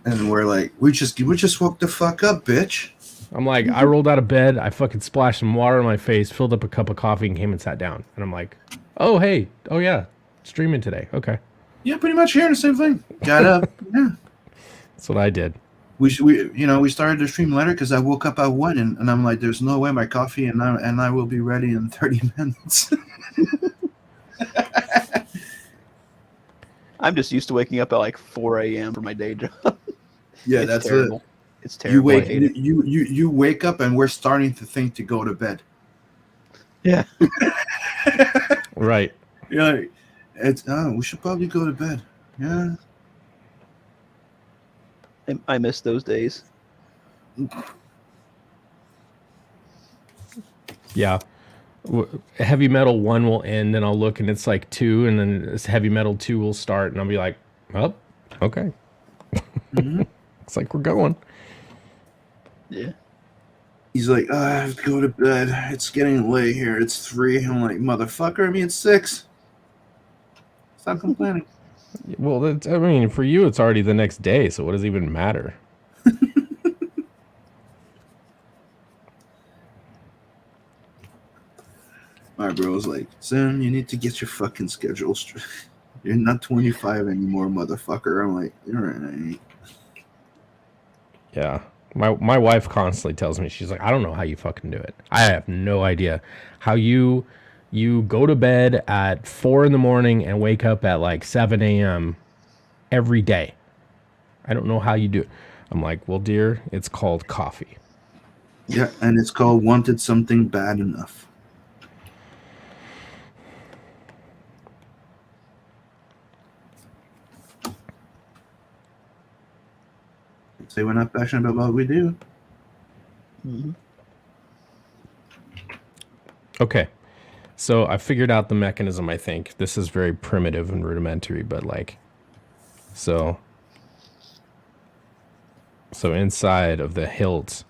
And we're like, we just woke the fuck up, bitch. I'm like, I rolled out of bed, I fucking splashed some water on my face, filled up a cup of coffee, and came and sat down. And I'm like, oh, hey, oh yeah, streaming today. Okay. Yeah, pretty much hearing the same thing. Got up. Yeah. That's what I did. We started the stream later because I woke up at 1 and I'm like, there's no way my coffee and I will be ready in 30 minutes. I'm just used to waking up at like 4 a.m. for my day job. Yeah, It's that's terrible. it. It's terrible. I hate it. You wake up and we're starting to think to go to bed. Yeah. Right. You're like, we should probably go to bed. Yeah. I miss those days. Yeah. Heavy Metal 1 will end, and I'll look, and it's like 2, and then this Heavy Metal 2 will start, and I'll be like, oh, okay. Mm-hmm. It's like we're going. Yeah. He's like, I have to go to bed. It's getting late here. It's 3. I'm like, motherfucker, I mean, it's 6. Stop complaining. Well, I mean, for you, it's already the next day, so what does it even matter? My bro's like, Sam, you need to get your fucking schedule straight. You're not 25 anymore, motherfucker. I'm like, you're right. Yeah. My wife constantly tells me, she's like, I don't know how you fucking do it. I have no idea how you go to bed at 4 a.m. and wake up at like 7 a.m. every day. I don't know how you do it. I'm like, well, dear, it's called coffee. Yeah, and it's called wanted something bad enough. Say we're not passionate about what we do. Mm-hmm. Okay. So I figured out the mechanism, I think. This is very primitive and rudimentary, but like, so inside of the hilt,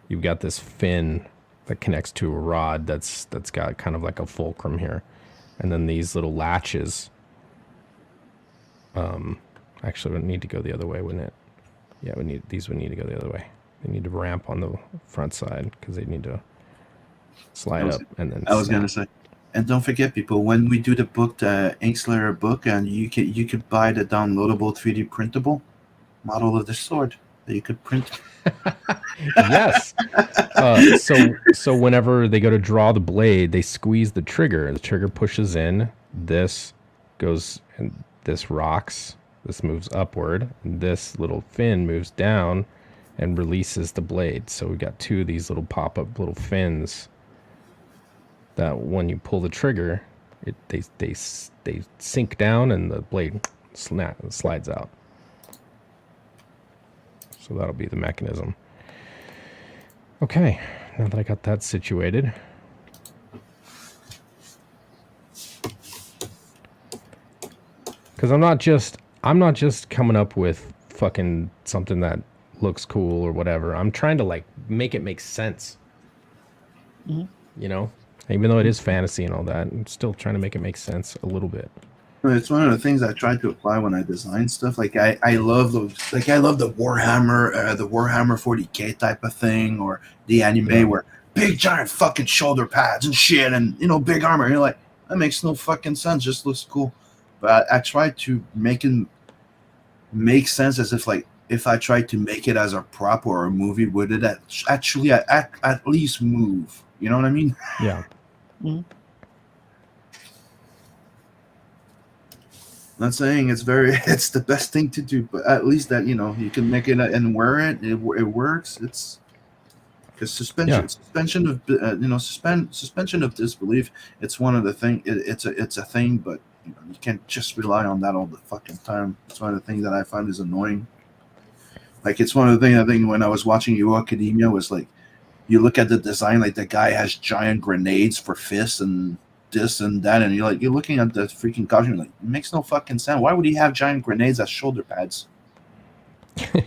you've got this fin that connects to a rod that's got kind of like a fulcrum here. And then these little latches, actually would need to go the other way, wouldn't it? Yeah, these would need to go the other way. They need to ramp on the front side because they need to slide up and then. I was gonna say, and don't forget, people, when we do the book, the Inkslayer book, and you could buy the downloadable 3D printable model of the sword that you could print. Yes. So whenever they go to draw the blade, they squeeze the trigger. The trigger pushes in. This goes and this rocks. This moves upward, and this little fin moves down and releases the blade. So we got 2 of these little pop-up little fins that when you pull the trigger, they sink down and the blade slides out. So that'll be the mechanism. Okay, now that I got that situated. Because I'm not just coming up with fucking something that looks cool or whatever. I'm trying to like make it make sense. Mm-hmm. You know, even though it is fantasy and all that, I'm still trying to make it make sense a little bit. It's one of the things I try to apply when I design stuff. Like I love those. Like I love the Warhammer 40K type of thing, or the anime where big giant fucking shoulder pads and shit, and big armor. You're like, that makes no fucking sense. Just looks cool. But I try to make it make sense as if I tried to make it as a prop or a movie, would it actually at least move? You know what I mean? Yeah. Mm-hmm. Not saying it's the best thing to do, but at least that you can make it and wear it. It works. It's because suspension of disbelief. It's one of the thing. It's a thing, but you can't just rely on that all the fucking time. It's one of the things that I find is annoying. Like it's one of the things I think when I was watching Your Academia was like, you look at the design, like the guy has giant grenades for fists and this and that, and you're looking at the freaking costume, like, it makes no fucking sense. Why would he have giant grenades as shoulder pads? It's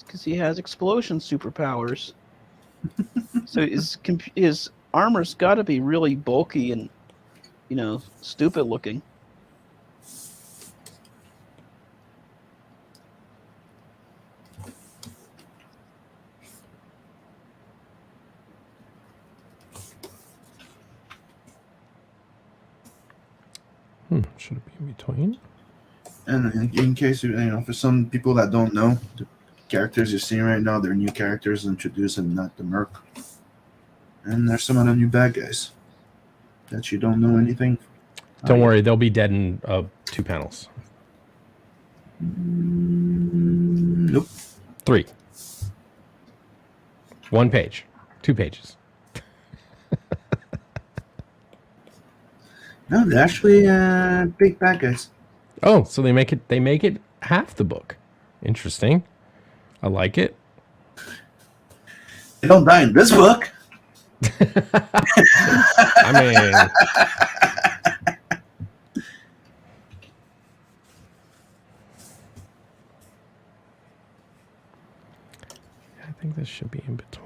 because he has explosion superpowers. So his armor's got to be really bulky and, stupid looking. Should it be in between? And in case, for some people that don't know, the characters you're seeing right now, they're new characters introduced and not the Merc. And there's some of the new bad guys that you don't know anything. Don't worry, they'll be dead in 2 panels. Nope. 3. 1 page. 2 pages. No, they're actually big bad guys. Oh, so they make it half the book. Interesting. I like it. They don't die in this book. I mean, I think this should be in between.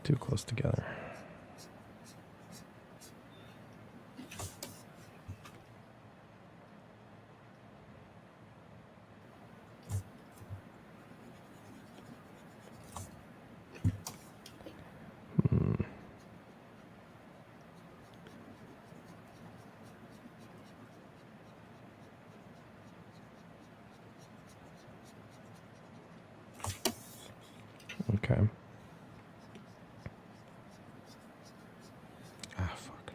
Too close together. Okay. Ah, fuck.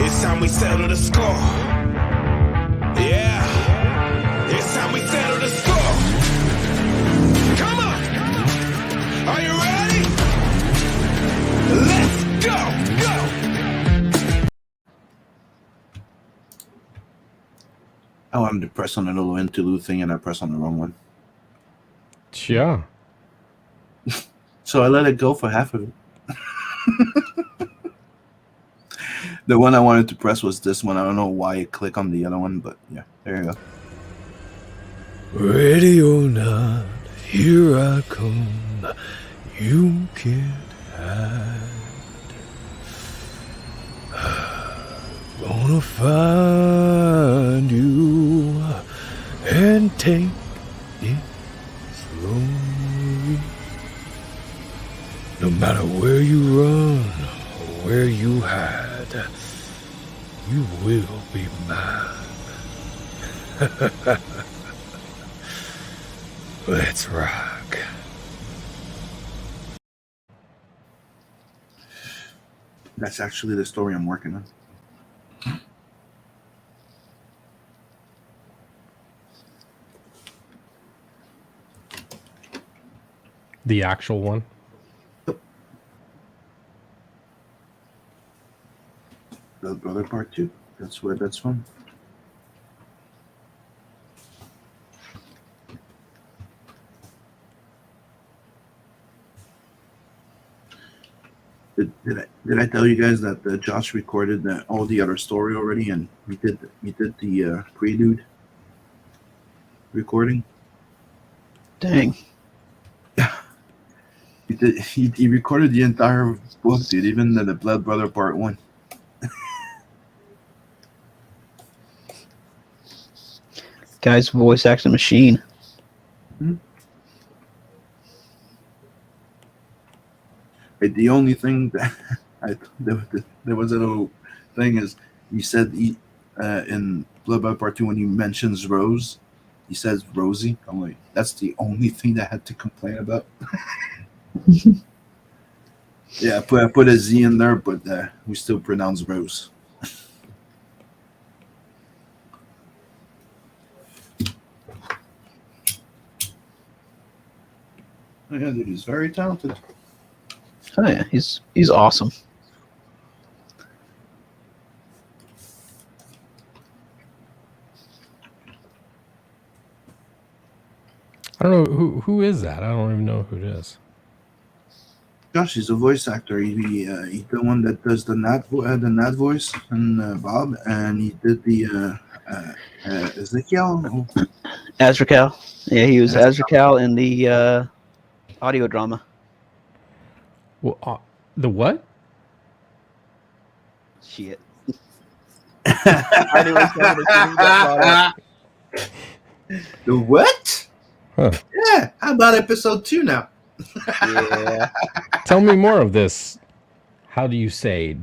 It's time we settle the score. Yeah, it's time we settle the score. Come on, are you ready? Let's go, go. I wanted to press on the little interlude thing and I pressed on the wrong one. Yeah. So I let it go for half of it. The one I wanted to press was this one. I don't know why it clicked on the other one, but yeah, there you go. Ready or not, here I come. You can't hide. Gonna find you and take it slowly. No matter where you run or where you hide, you will be mine. Let's rock. That's actually the story I'm working on. The actual one. Blood Brother Part 2. That's where that's from. Did I tell you guys that Josh recorded all the other story already, and we did the prelude recording? Dang. He recorded the entire book, dude, even the Blood Brother Part 1. Guy's voice acting machine. The only thing that there was a little thing is he said in Blood Brother Part 2 when he mentions Rose, he says Rosie. I'm like, that's the only thing that I had to complain about. Yeah, I put a Z in there, but we still pronounce Rose. Yeah, dude, he's very talented. Oh yeah, he's awesome. I don't know who is that. I don't even know who it is. Gosh, he's a voice actor. He's the one that does the Nat voice, and Bob, and he did the Ezekiel. Azrael. Yeah, he was Azrael in the audio drama. Well, the what? Shit. I knew it was coming as soon as that brought up. The what? Huh. Yeah, how about episode 2 now? Yeah. Tell me more of this. How do you say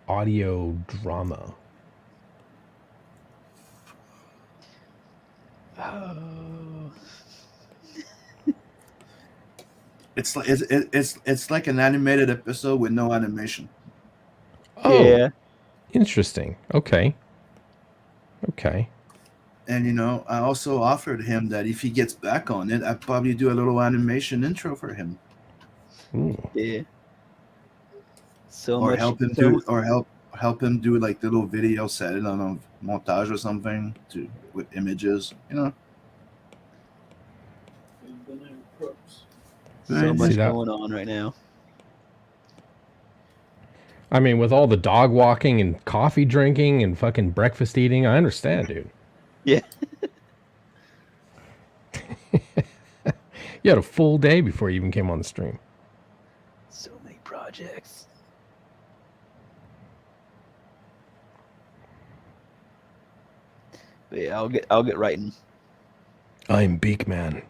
audio drama? Oh. It's like an animated episode with no animation. Oh, Yeah. interesting. Okay. And I also offered him that if he gets back on it, I'd probably do a little animation intro for him. Ooh. Yeah. So Or much. help him help him do like little video set it on a montage or something with images, So much See that? going on right now. I mean, with all the dog walking and coffee drinking and fucking breakfast eating, I understand, dude. Yeah. You had a full day before you even came on the stream. So many projects. But yeah, I'll get writing. I'm Beakman.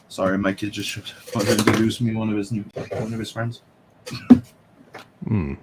Sorry, my kid just introduced me one of his friends. Hmm.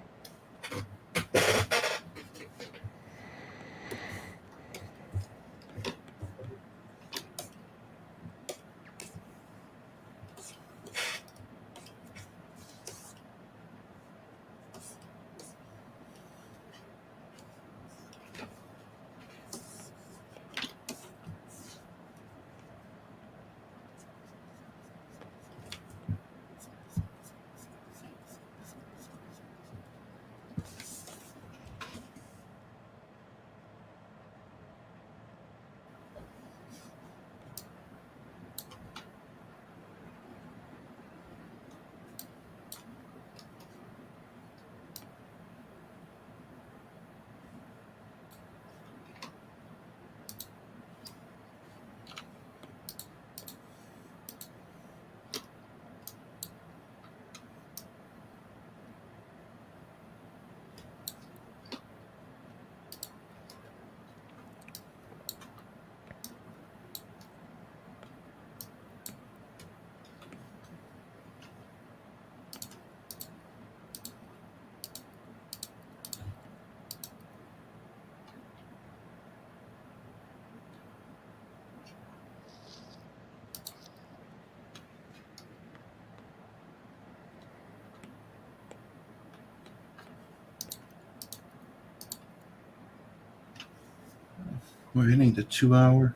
We're hitting the 2 hour.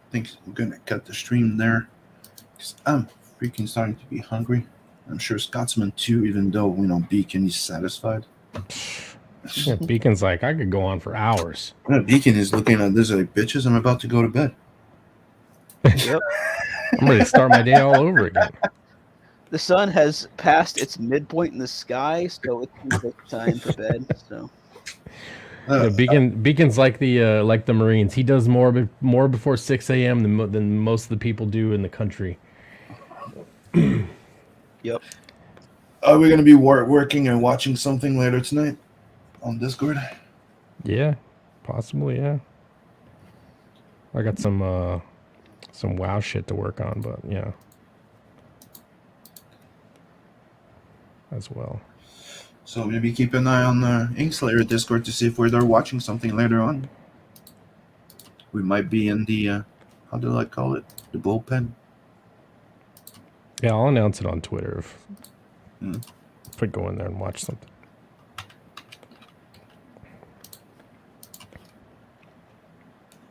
I think we're gonna cut the stream there. 'Cause I'm freaking starting to be hungry. I'm sure Scotsman too, even though Beacon is satisfied. Yeah, Beacon's like, I could go on for hours. Yeah, Beacon is looking at this like, bitches, I'm about to go to bed. Yep. I'm ready to start my day all over again. The sun has passed its midpoint in the sky, so it's time for bed. So Yeah, Beacon's like the Marines. He does more before 6 a.m. than most of the people do in the country. yep. Are we gonna be working and watching something later tonight on Discord? Yeah, possibly. Yeah, I got some WoW shit to work on, but yeah, as well. So maybe keep an eye on the Inkslayer Discord to see if we're there watching something later on. We might be in the how do I call it? The bullpen. Yeah, I'll announce it on Twitter if we go in there and watch something.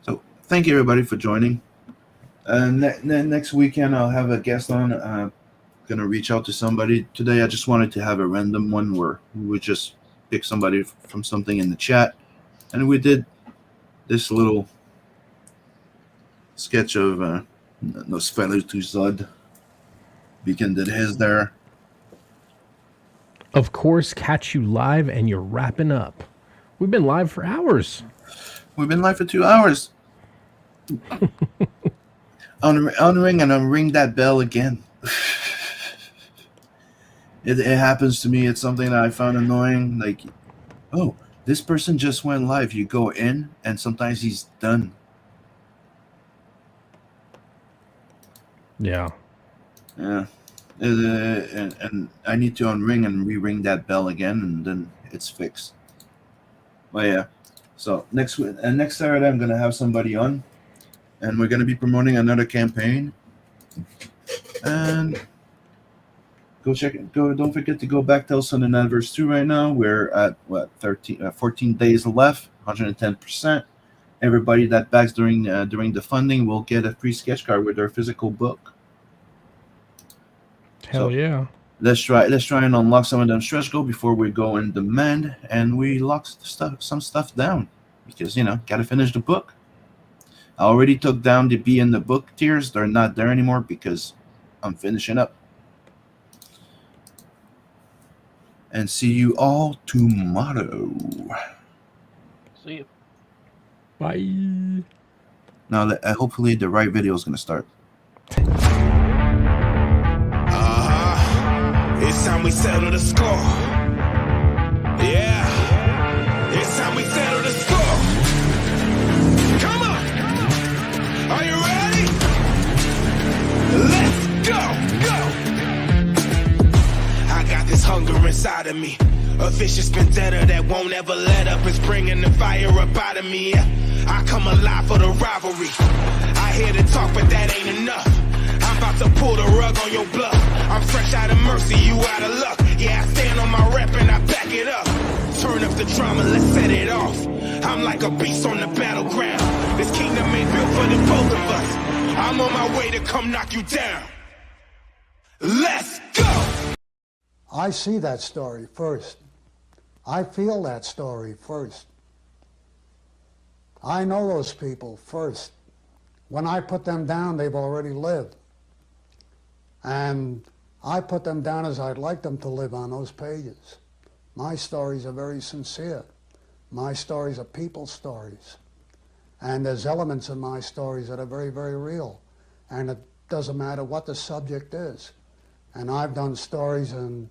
So thank you everybody for joining. Next weekend I'll have a guest on. Gonna reach out to somebody. Today I just wanted to have a random one where we would just pick somebody from something in the chat, and we did this little sketch of Nosferatu Zod. Beacon did his there. Of course, catch you live, and you're wrapping up. We've been live for hours. We've been live for 2 hours. Unring and unring that bell again. It happens to me. It's something that I found annoying. Like, oh, this person just went live. You go in, and sometimes he's done. Yeah. Yeah. And I need to unring and re-ring that bell again, and then it's fixed. Well, yeah. So next Saturday, I'm gonna have somebody on, and we're gonna be promoting another campaign. And check it. Don't forget to go back to Sun and Adverse 2 right now. We're at 14 days left, 110%. Everybody that backs during the funding will get a free sketch card with their physical book. Hell yeah. Let's try and unlock some of them stretch goals before we go in demand, and we lock some stuff down because gotta finish the book. I already took down the B and the book tiers. They're not there anymore because I'm finishing up. And see you all tomorrow. See you. Bye. Now, hopefully the right video is going to start. It's time we settle the score. Yeah. It's time we settle the score. Come on. Are you ready? Let's go. I got this hunger inside of me. A vicious vendetta that won't ever let up. It's bringing the fire up out of me. I come alive for the rivalry. I hear the talk, but that ain't enough. I'm about to pull the rug on your bluff. I'm fresh out of mercy, you out of luck. Yeah, I stand on my rep and I back it up. Turn up the drama, let's set it off. I'm like a beast on the battleground. This kingdom ain't built for the both of us. I'm on my way to come knock you down. Let's go! I see that story first. I feel that story first. I know those people first. When I put them down, they've already lived. And I put them down as I'd like them to live on those pages. My stories are very sincere. My stories are people's stories. And there's elements in my stories that are very, very real. And it doesn't matter what the subject is. And I've done stories in